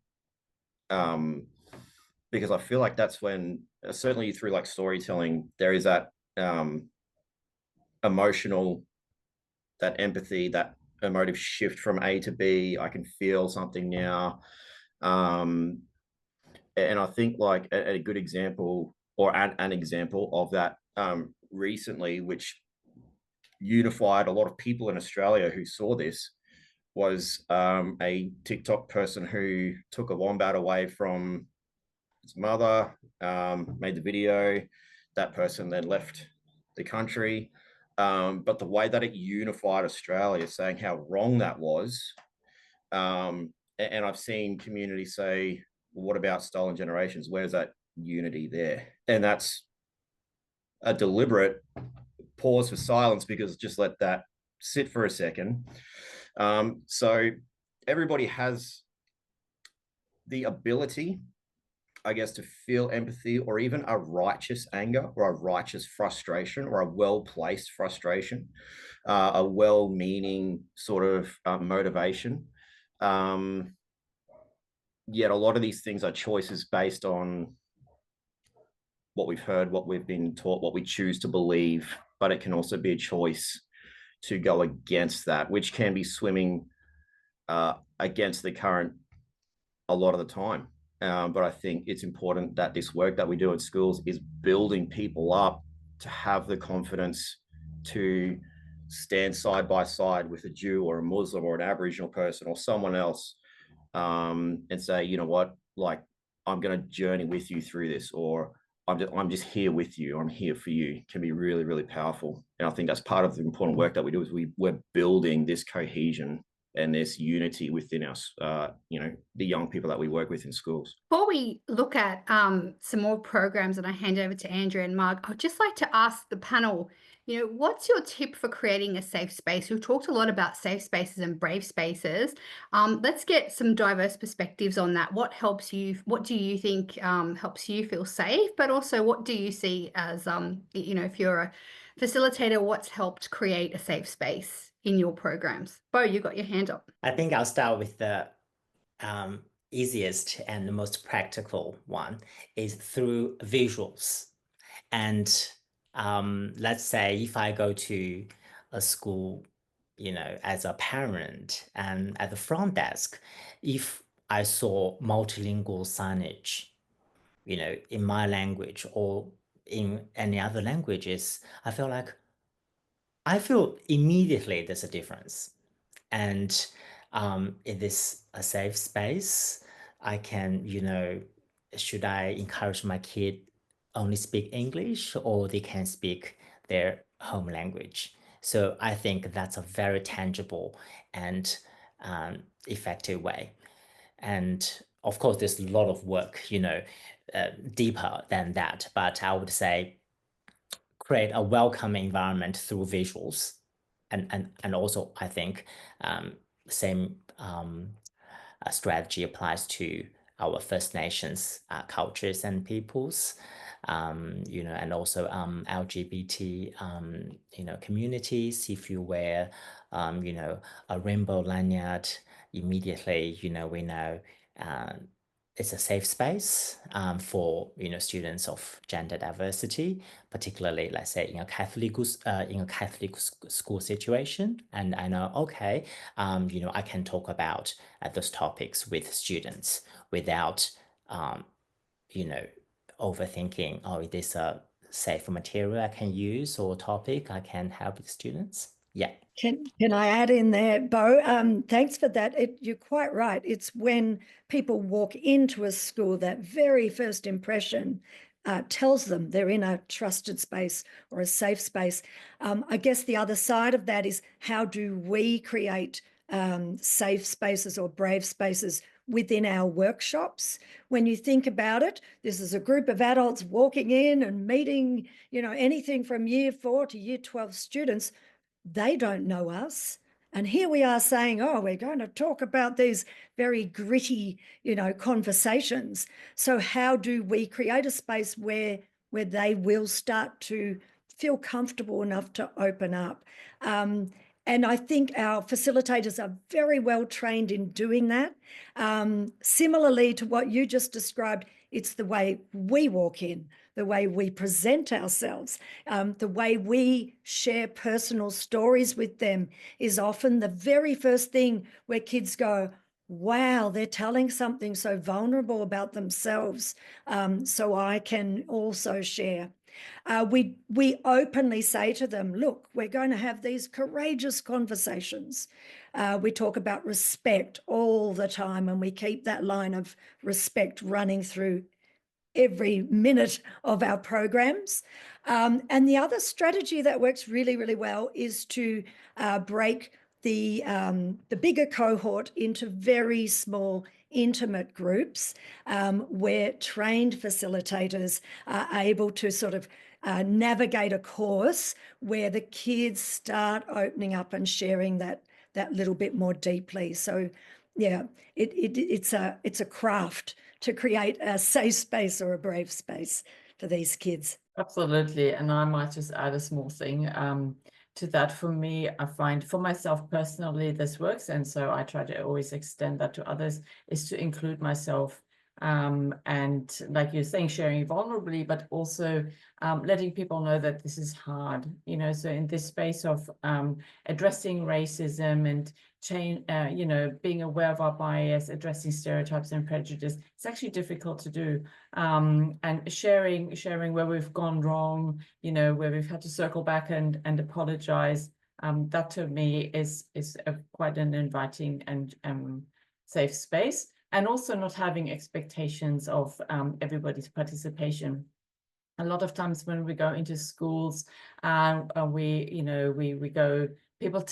Because I feel like that's when, certainly through like storytelling, there is that emotional, that empathy, that emotive shift from A to B. I can feel something now. And I think like a good example, or an example of that recently, which unified a lot of people in Australia who saw this, was a TikTok person who took a wombat away from its mother, made the video. That person then left the country. But the way that it unified Australia, saying how wrong that was. And I've seen communities say, well, what about stolen generations? Where's that unity there? And that's a deliberate pause for silence, because just let that sit for a second. So everybody has the ability, I guess, to feel empathy, or even a righteous anger, or a righteous frustration, or a well-placed frustration, a well-meaning sort of motivation. Yet a lot of these things are choices based on what we've heard, what we've been taught, what we choose to believe, but it can also be a choice to go against that, which can be swimming against the current a lot of the time. But I think it's important that this work that we do at schools is building people up to have the confidence to stand side by side with a Jew or a Muslim or an Aboriginal person or someone else, and say, you know what, like, I'm going to journey with you through this, or I'm just here with you, or I'm here for you, can be really, really powerful. And I think that's part of the important work that we do, is we're building this cohesion and this unity within us, you know, the young people that we work with in schools. Before we look at some more programs and I hand over to Andrea and Marg, I'd just like to ask the panel, you know, what's your tip for creating a safe space? We've talked a lot about safe spaces and brave spaces. Let's get some diverse perspectives on that. What helps you? What do you think helps you feel safe? But also, what do you see as, you know, if you're a facilitator, what's helped create a safe space in your programs? Beau, you got your hand up. I think I'll start with the easiest and the most practical one, is through visuals. And let's say if I go to a school, you know, as a parent, and at the front desk, if I saw multilingual signage, you know, in my language or in any other languages, I feel immediately there's a difference. And in this a safe space, I can, you know, should I encourage my kid only speak English, or they can speak their home language. So I think that's a very tangible and effective way. And of course, there's a lot of work, deeper than that. But I would say create a welcoming environment through visuals. And also, I think same strategy applies to our First Nations cultures and peoples, and also LGBT, communities. If you wear, a rainbow lanyard, immediately, we know it's a safe space for students of gender diversity, particularly, let's say, in a Catholic school situation. And I know, okay, I can talk about those topics with students without, overthinking. Oh, is this a safe material I can use or topic I can help the students? Yeah. Can I add in there, Beau? Thanks for that. You're quite right. It's when people walk into a school, that very first impression tells them they're in a trusted space or a safe space. I guess the other side of that is, how do we create safe spaces or brave spaces within our workshops? When you think about it, this is a group of adults walking in and meeting, anything from year 4 to year 12 students. They don't know us. And here we are saying, oh, we're going to talk about these very gritty, conversations. So how do we create a space where they will start to feel comfortable enough to open up? And I think our facilitators are very well trained in doing that. Similarly to what you just described, it's the way we walk in, the way we present ourselves, the way we share personal stories with them is often the very first thing where kids go, wow, they're telling something so vulnerable about themselves, so I can also share. We openly say to them, look, we're going to have these courageous conversations. We talk about respect all the time, and we keep that line of respect running through every minute of our programs. And the other strategy that works really, really well is to break the bigger cohort into very small, intimate groups where trained facilitators are able to sort of navigate a course where the kids start opening up and sharing that little bit more deeply. So yeah, it's a craft to create a safe space or a brave space for these kids. Absolutely. And I might just add a small thing to that. For me, I find for myself personally, this works. And so I try to always extend that to others, is to include myself. And like you're saying, sharing vulnerably, but also letting people know that this is hard, so in this space of addressing racism and change, being aware of our bias, addressing stereotypes and prejudice, it's actually difficult to do. And sharing where we've gone wrong, where we've had to circle back and apologize. That to me is quite an inviting and safe space. And also not having expectations of everybody's participation. A lot of times when we go into schools, people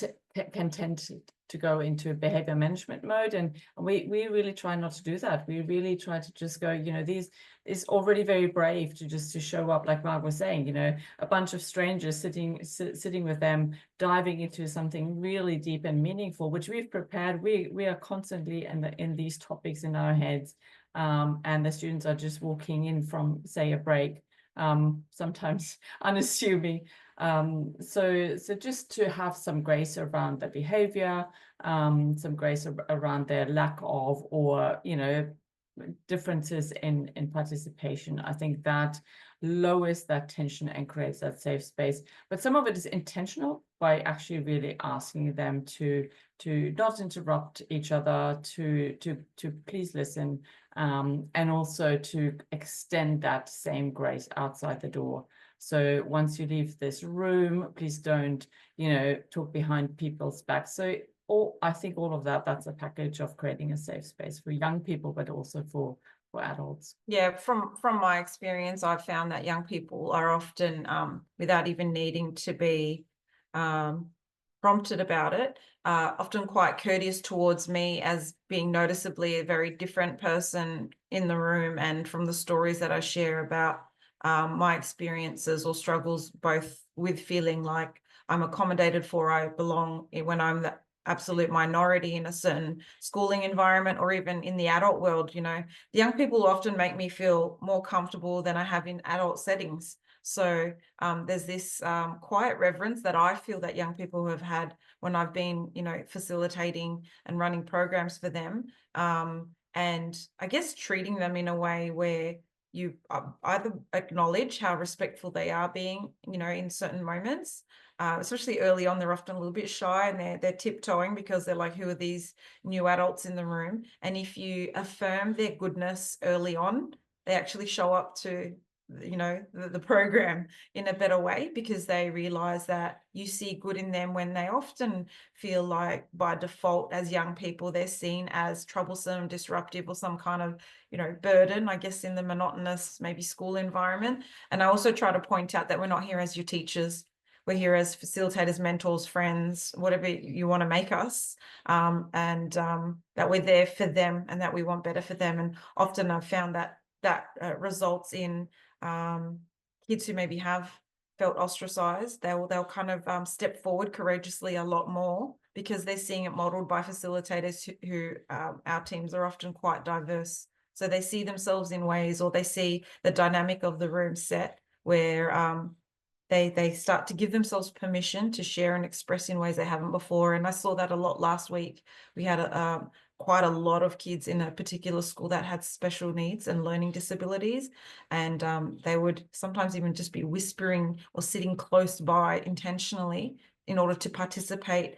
can tend to go into behavior management mode, and we really try not to do that. We really try to just go, it's already very brave to show up, like Marg was saying, a bunch of strangers sitting with them, diving into something really deep and meaningful, which we've prepared. We are constantly in these topics in our heads, and the students are just walking in from, say, a break, sometimes unassuming. So just to have some grace around the behavior, some grace around their lack of, or, differences in participation. I think that lowers that tension and creates that safe space. But some of it is intentional by actually really asking them to not interrupt each other, to please listen, and also to extend that same grace outside the door. So once you leave this room, please don't, talk behind people's backs. So I think all of that's a package of creating a safe space for young people, but also for for adults. Yeah, from my experience, I've found that young people are often, without even needing to be prompted about it, often quite courteous towards me as being noticeably a very different person in the room, and from the stories that I share about my experiences or struggles, both with feeling like I'm accommodated for, I belong when I'm the absolute minority in a certain schooling environment, or even in the adult world. You know, the young people often make me feel more comfortable than I have in adult settings. So there's this quiet reverence that I feel that young people have had when I've been, you know, facilitating and running programs for them. And I guess treating them in a way where you either acknowledge how respectful they are being, you know, in certain moments, especially early on. They're often a little bit shy, and they're tiptoeing because they're like, who are these new adults in the room? And if you affirm their goodness early on, they actually show up to, you know, the program in a better way, because they realize that you see good in them, when they often feel like by default as young people they're seen as troublesome, disruptive, or some kind of, you know, burden, I guess, in the monotonous maybe school environment. And I also try to point out that we're not here as your teachers. We're here as facilitators, mentors, friends, whatever you want to make us, and that we're there for them and that we want better for them. And often I've found that results in kids who maybe have felt ostracized. They'll kind of step forward courageously a lot more, because they're seeing it modeled by facilitators who our teams are often quite diverse. So they see themselves in ways, or they see the dynamic of the room set where they start to give themselves permission to share and express in ways they haven't before. And I saw that a lot last week. We had quite a lot of kids in a particular school that had special needs and learning disabilities, and they would sometimes even just be whispering or sitting close by intentionally in order to participate,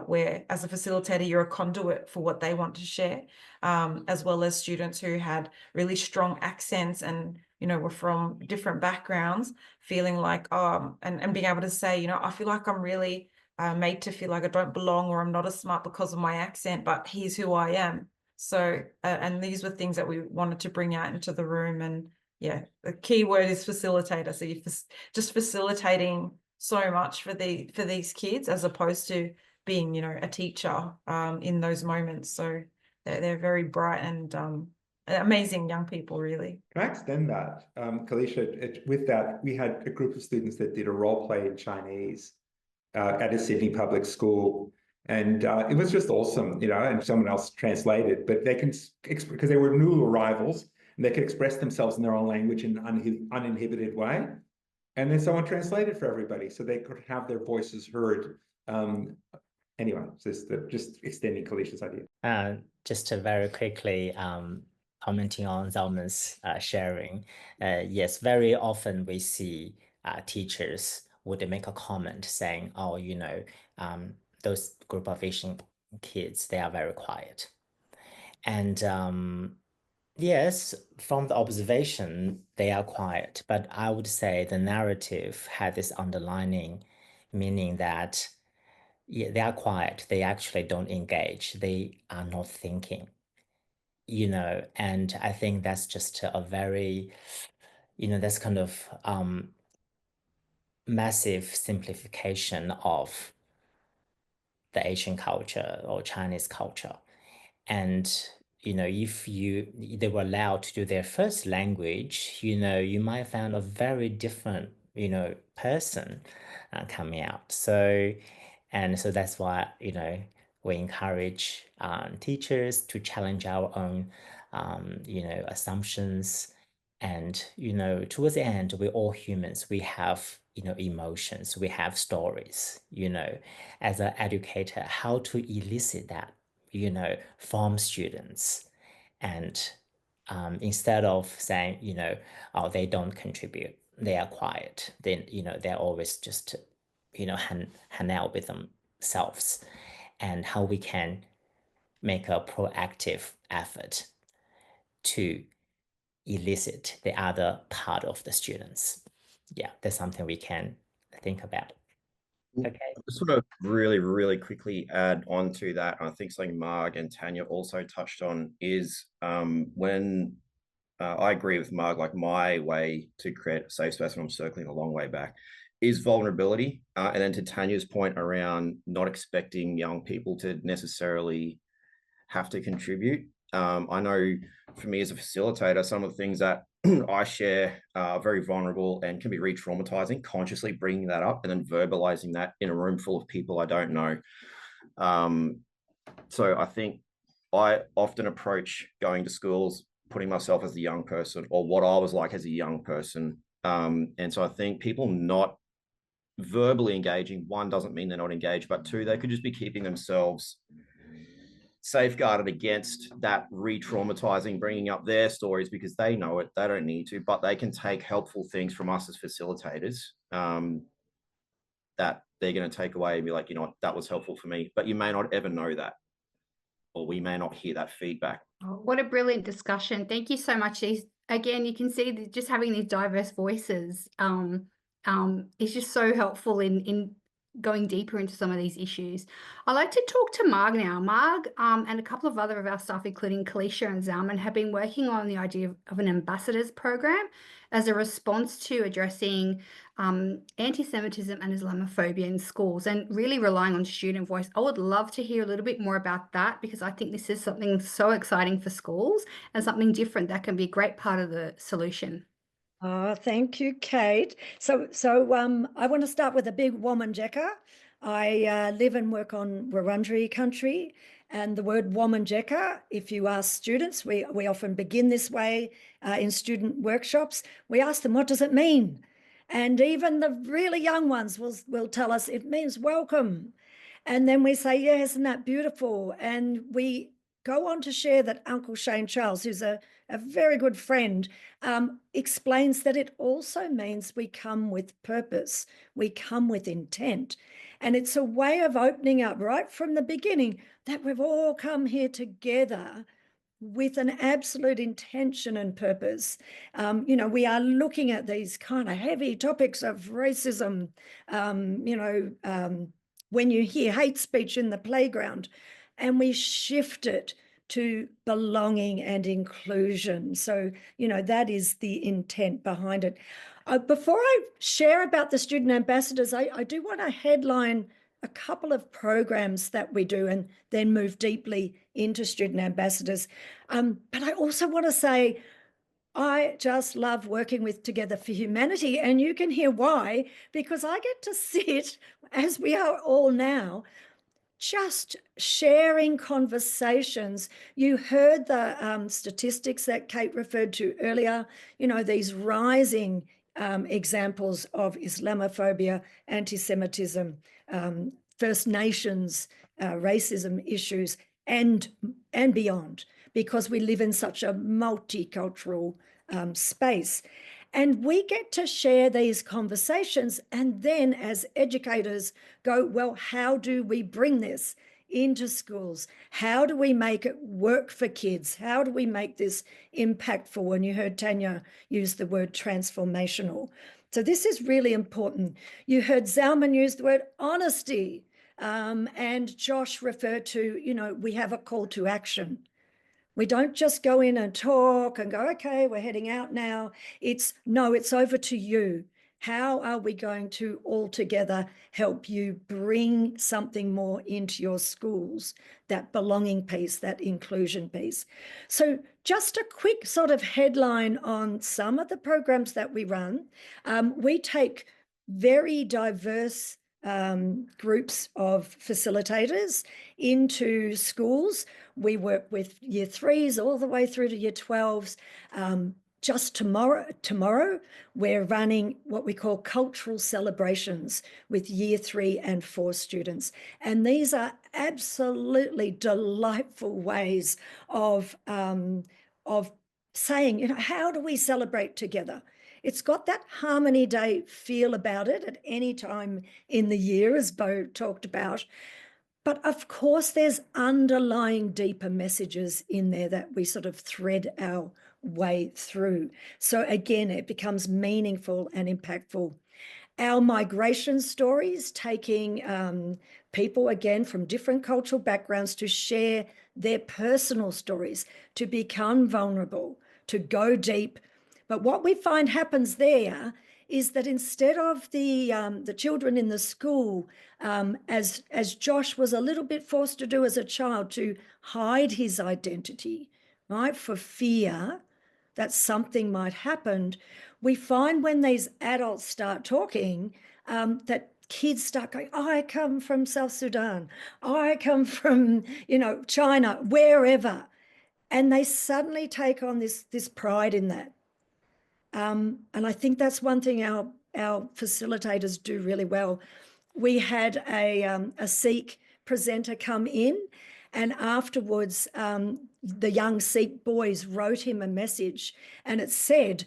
where as a facilitator you're a conduit for what they want to share, as well as students who had really strong accents and, you know, were from different backgrounds, feeling like and being able to say, you know, I feel like I'm really made to feel like I don't belong, or I'm not as smart because of my accent, but here's who I am. So and these were things that we wanted to bring out into the room. And yeah, the key word is facilitator. So you're just facilitating so much for these kids, as opposed to being, you know, a teacher in those moments. So they're very bright and amazing young people, really. Can I extend that, Calisha? With that, we had a group of students that did a role play in Chinese at a Sydney public school, and it was just awesome, you know. And someone else translated, but they can, because they were new arrivals, and they could express themselves in their own language in an uninhibited way. And then someone translated for everybody, so they could have their voices heard. Anyway, just extending Calisha's idea. Just to very quickly commenting on Zalman's sharing, yes, very often we see teachers would make a comment saying, oh, you know, those group of Asian kids, they are very quiet. And yes, from the observation, they are quiet, but I would say the narrative had this underlining meaning that, yeah, they are quiet. They actually don't engage. They are not thinking, you know, and I think that's just a very, you know, that's kind of massive simplification of the Asian culture or Chinese culture. And, you know, if they were allowed to do their first language, you know, you might find a very different, you know, person coming out. So that's why, you know, we encourage teachers to challenge our own, you know, assumptions. And, you know, towards the end, we're all humans. We have, you know, emotions, we have stories, you know, as an educator, how to elicit that, you know, from students. And instead of saying, you know, oh, they don't contribute, they are quiet, then, you know, they're always just, you know, hang out with themselves, and how we can make a proactive effort to elicit the other part of the students. Yeah, that's something we can think about. Okay. I just want to really, really quickly add on to that. I think something Marg and Tanja also touched on is when I agree with Marg. Like, my way to create a safe space, and I'm circling a long way back, is vulnerability. And then to Tanya's point around not expecting young people to necessarily have to contribute. I know for me as a facilitator, some of the things that I share are very vulnerable and can be re-traumatizing. Consciously bringing that up and then verbalizing that in a room full of people I don't know. So I think I often approach going to schools, putting myself as a young person, or what I was like as a young person. And so I think people not verbally engaging, one, doesn't mean they're not engaged, but two, they could just be keeping themselves safeguarded against that re-traumatizing, bringing up their stories, because they know it, they don't need to, but they can take helpful things from us as facilitators that they're going to take away and be like, you know what, that was helpful for me. But you may not ever know that, or we may not hear that feedback. Oh, what a brilliant discussion. Thank you so much. Again, you can see that just having these diverse voices is just so helpful in going deeper into some of these issues. I'd like to talk to Marg now. Marg and a couple of other of our staff, including Calisha and Zalman, have been working on the idea of an ambassadors program as a response to addressing anti-Semitism and Islamophobia in schools, and really relying on student voice. I would love to hear a little bit more about that, because I think this is something so exciting for schools and something different that can be a great part of the solution. Oh, thank you, Kate. So I want to start with a big Womanjeka. I live and work on Wurundjeri country, and the word Womanjeka, if you ask students, we often begin this way in student workshops. We ask them, what does it mean? And even the really young ones will tell us it means welcome. And then we say, yeah, isn't that beautiful? And we go on to share that Uncle Shane Charles, who's a very good friend, explains that it also means we come with purpose, we come with intent. And it's a way of opening up right from the beginning that we've all come here together with an absolute intention and purpose. You know, we are looking at these kind of heavy topics of racism, when you hear hate speech in the playground, and we shift it to belonging and inclusion. So, you know, that is the intent behind it. Before I share about the student ambassadors, I do want to headline a couple of programs that we do and then move deeply into student ambassadors. But I also want to say, I just love working with Together for Humanity, and you can hear why, because I get to sit, as we are all now, just sharing conversations. You heard the statistics that Kate referred to earlier, you know, these rising examples of Islamophobia, anti-Semitism, First Nations, racism issues, and beyond, because we live in such a multicultural space. And we get to share these conversations, and then as educators go, well, how do we bring this into schools? How do we make it work for kids? How do we make this impactful? And you heard Tanja use the word transformational. So this is really important. You heard Zalman use the word honesty, and Josh referred to, you know, we have a call to action. We don't just go in and talk and go, okay, we're heading out now. It's over to you. How are we going to all together help you bring something more into your schools, that belonging piece, that inclusion piece? So just a quick sort of headline on some of the programs that we run. We take very diverse groups of facilitators into schools. We work with year 3s all the way through to year 12s. Just tomorrow, we're running what we call cultural celebrations with year 3 and 4 students. And these are absolutely delightful ways of saying, you know, how do we celebrate together? It's got that Harmony Day feel about it at any time in the year, as Beau talked about. But of course, there's underlying deeper messages in there that we sort of thread our way through. So again, it becomes meaningful and impactful. Our migration stories, taking people, again, from different cultural backgrounds to share their personal stories, to become vulnerable, to go deep. But what we find happens there is that instead of the children in the school, as Josh was a little bit forced to do as a child, to hide his identity, right, for fear that something might happen, we find when these adults start talking, that kids start going, oh, I come from South Sudan, oh, I come from, China, wherever. And they suddenly take on this pride in that. And I think that's one thing our facilitators do really well. We had a Sikh presenter come in, and afterwards the young Sikh boys wrote him a message, and it said,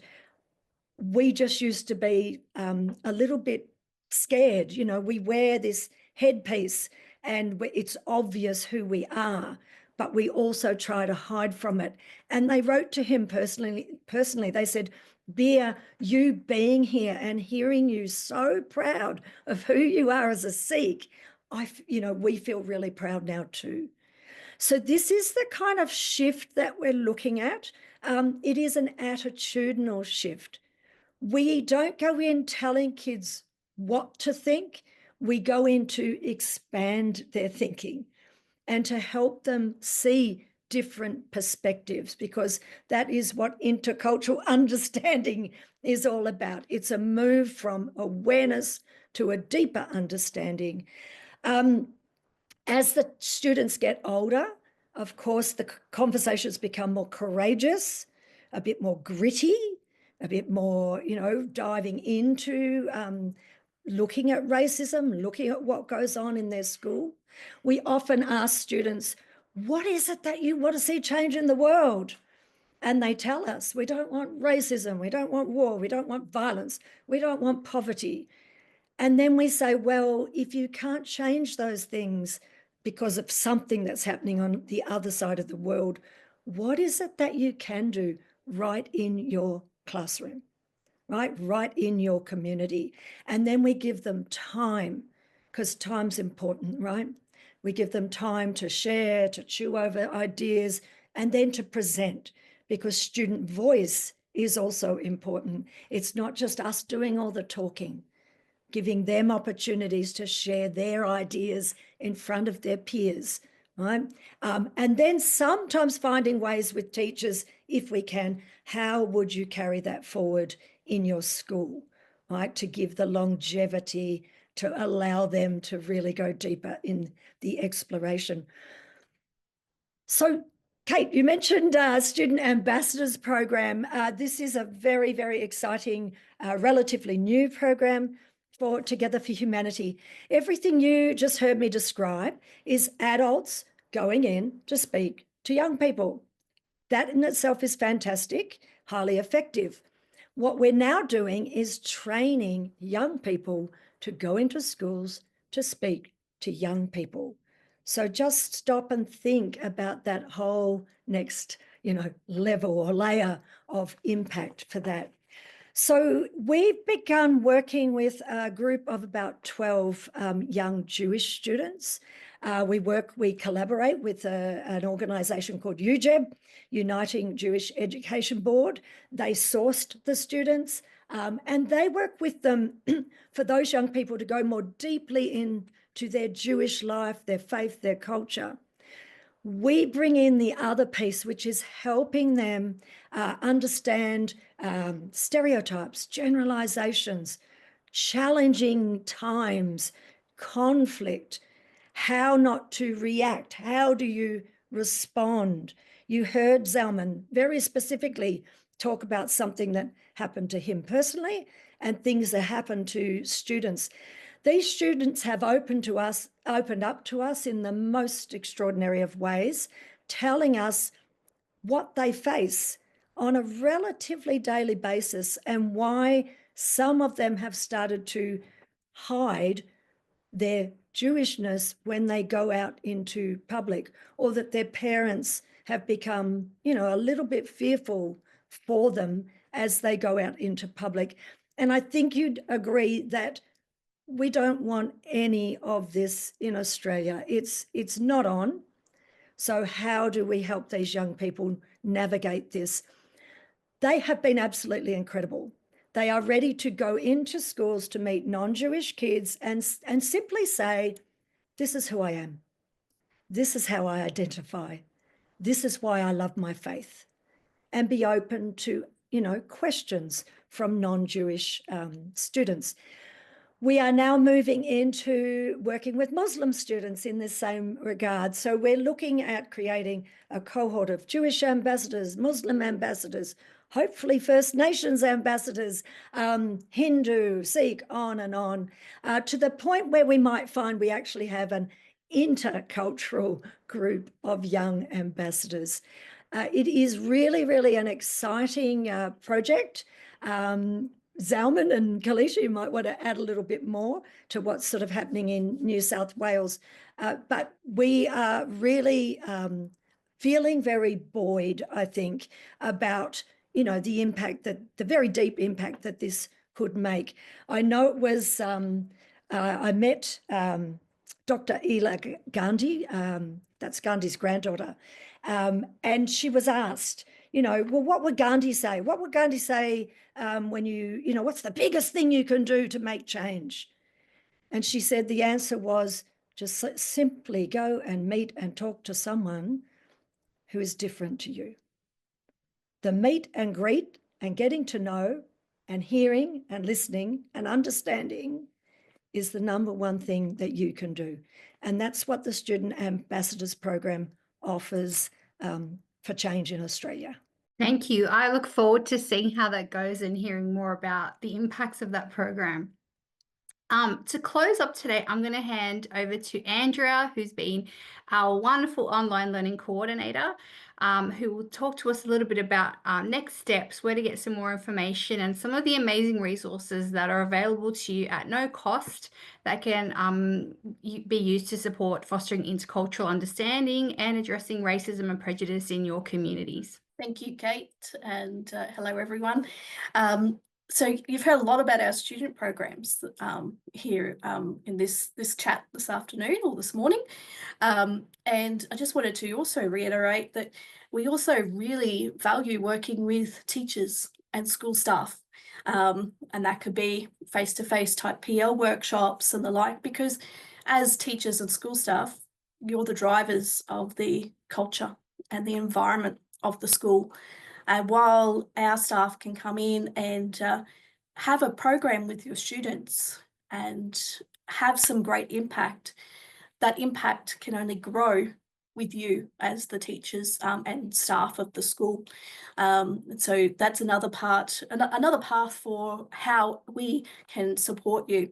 we just used to be a little bit scared. We wear this headpiece and it's obvious who we are, but we also try to hide from it. And they wrote to him personally. They said, Beau, you being here and hearing you so proud of who you are as a Sikh, we feel really proud now too. So this is the kind of shift that we're looking at. It is an attitudinal shift. We don't go in telling kids what to think. We go in to expand their thinking and to help them see different perspectives, because that is what intercultural understanding is all about. It's a move from awareness to a deeper understanding. As the students get older, of course, the conversations become more courageous, a bit more gritty, a bit more, diving into looking at racism, looking at what goes on in their school. We often ask students, what is it that you want to see change in the world? And they tell us, we don't want racism, we don't want war, we don't want violence, we don't want poverty. And then we say, well, if you can't change those things because of something that's happening on the other side of the world, what is it that you can do right in your classroom, right in your community? And then we give them time, because time's important, right? We give them time to share, to chew over ideas, and then to present, because student voice is also important. It's not just us doing all the talking, giving them opportunities to share their ideas in front of their peers, right? And then sometimes finding ways with teachers, if we can, how would you carry that forward in your school, right? To give the longevity, to allow them to really go deeper in the exploration. So, Kate, you mentioned Student Ambassadors Program. This is a very, very exciting, relatively new program for Together for Humanity. Everything you just heard me describe is adults going in to speak to young people. That in itself is fantastic, highly effective. What we're now doing is training young people to go into schools to speak to young people. So just stop and think about that whole next, level or layer of impact for that. So we've begun working with a group of about 12 young Jewish students. We collaborate with an organization called UJEB, Uniting Jewish Education Board. They sourced the students and they work with them for those young people to go more deeply into their Jewish life, their faith, their culture. We bring in the other piece, which is helping them understand stereotypes, generalizations, challenging times, conflict, how not to react, how do you respond. You heard Zalman very specifically talk about something that happened to him personally and things that happened to students. These students have opened up to us in the most extraordinary of ways, telling us what they face on a relatively daily basis and why some of them have started to hide their Jewishness when they go out into public, or that their parents have become, a little bit fearful for them as they go out into public. And I think you'd agree that we don't want any of this in Australia. It's not on. So how do we help these young people navigate this? they have been absolutely incredible. They are ready to go into schools to meet non-Jewish kids and simply say, this is who I am. This is how I identify. This is why I love my faith. And be open to, questions from non-Jewish students. We are now moving into working with Muslim students in the same regard. So we're looking at creating a cohort of Jewish ambassadors, Muslim ambassadors, hopefully First Nations ambassadors, Hindu, Sikh, on and on, to the point where we might find we actually have an intercultural group of young ambassadors. It is really, really an exciting project. Zalman and Calisha, you might want to add a little bit more to what's sort of happening in New South Wales. But we are really feeling very buoyed, I think, about, the impact the very deep impact that this could make. I know it was, I met Dr. Ela Gandhi, that's Gandhi's granddaughter, and she was asked, well, what would Gandhi say? What would Gandhi say when what's the biggest thing you can do to make change? And she said the answer was just simply go and meet and talk to someone who is different to you. The meet and greet and getting to know and hearing and listening and understanding is the number one thing that you can do. And that's what the Student Ambassadors Program offers for change in Australia. Thank you. I look forward to seeing how that goes and hearing more about the impacts of that program. To close up today, I'm going to hand over to Andrea, who's been our wonderful online learning coordinator, who will talk to us a little bit about next steps, where to get some more information, and some of the amazing resources that are available to you at no cost that can be used to support fostering intercultural understanding and addressing racism and prejudice in your communities. Thank you, Kate, and hello, everyone. So you've heard a lot about our student programs here in this chat this afternoon or this morning. And I just wanted to also reiterate that we also really value working with teachers and school staff. And that could be face-to-face type PL workshops and the like, because as teachers and school staff, you're the drivers of the culture and the environment of the school. And while our staff can come in and have a program with your students and have some great impact, that impact can only grow with you as the teachers and staff of the school. So that's another path for how we can support you.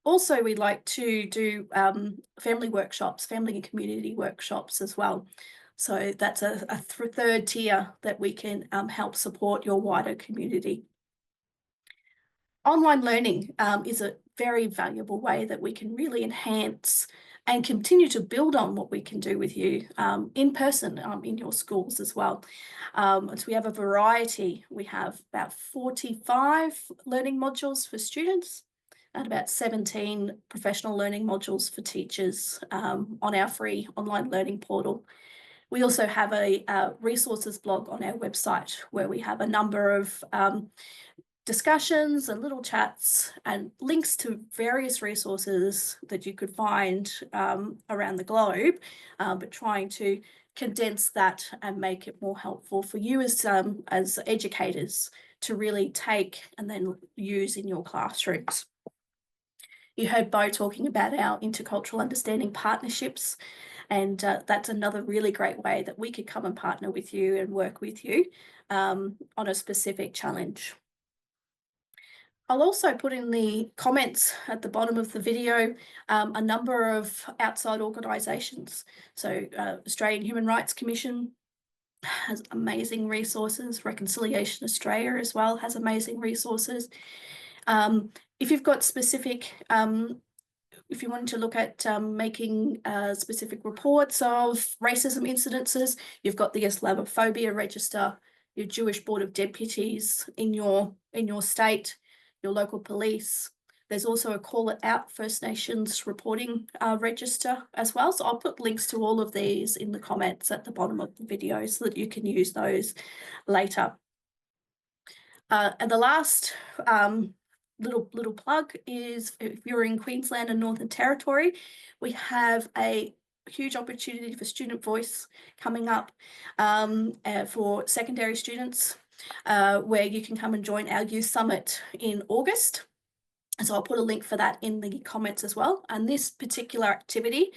Also, we'd like to do family workshops, family and community workshops as well. So that's a third tier that we can help support your wider community. Online learning is a very valuable way that we can really enhance and continue to build on what we can do with you in person in your schools as well. So we have a variety. We have about 45 learning modules for students and about 17 professional learning modules for teachers on our free online learning portal. We also have a resources blog on our website where we have a number of discussions and little chats and links to various resources that you could find around the globe, but trying to condense that and make it more helpful for you as educators to really take and then use in your classrooms. You heard Beau talking about our Intercultural Understanding Partnerships, and that's another really great way that we could come and partner with you and work with you on a specific challenge. I'll also put in the comments at the bottom of the video a number of outside organisations. So Australian Human Rights Commission has amazing resources. Reconciliation Australia as well has amazing resources. If you've got specific if you wanted to look at making specific reports of racism incidences, you've got the Islamophobia Register, your Jewish Board of Deputies in your state, your local police, There's also a Call It Out First Nations reporting register as well. So I'll put links to all of these in the comments at the bottom of the video so that you can use those later. And the last little plug is, if you're in Queensland and Northern Territory, we have a huge opportunity for student voice coming up for secondary students, where you can come and join our youth summit in August. So I'll put a link for that in the comments as well. And this particular activity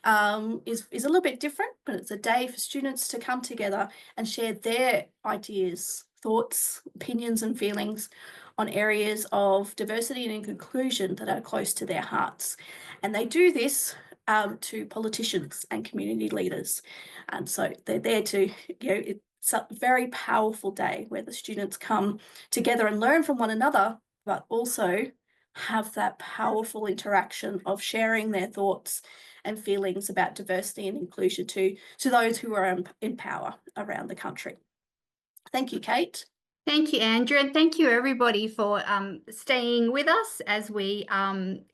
is a little bit different, but it's a day for students to come together and share their ideas, thoughts, opinions and feelings on areas of diversity and inclusion that are close to their hearts. And they do this to politicians and community leaders. And so they're there to, it's a very powerful day where the students come together and learn from one another, but also have that powerful interaction of sharing their thoughts and feelings about diversity and inclusion to those who are in power around the country. Thank you, Kate. Thank you, Andrea, and thank you everybody for staying with us as we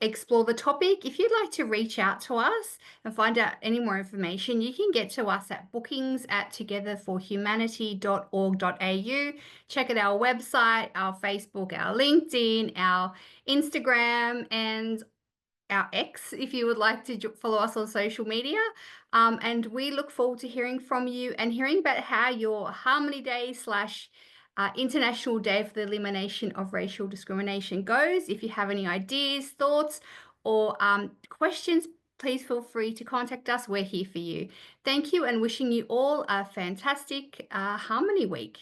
explore the topic. If you'd like to reach out to us and find out any more information, you can get to us at bookings@togetherforhumanity.org.au. Check out our website, our Facebook, our LinkedIn, our Instagram, and our X if you would like to follow us on social media. And we look forward to hearing from you and hearing about how your Harmony Day / International Day for the Elimination of Racial Discrimination goes. If you have any ideas, thoughts, or questions, please feel free to contact us. We're here for you. Thank you, and wishing you all a fantastic Harmony Week.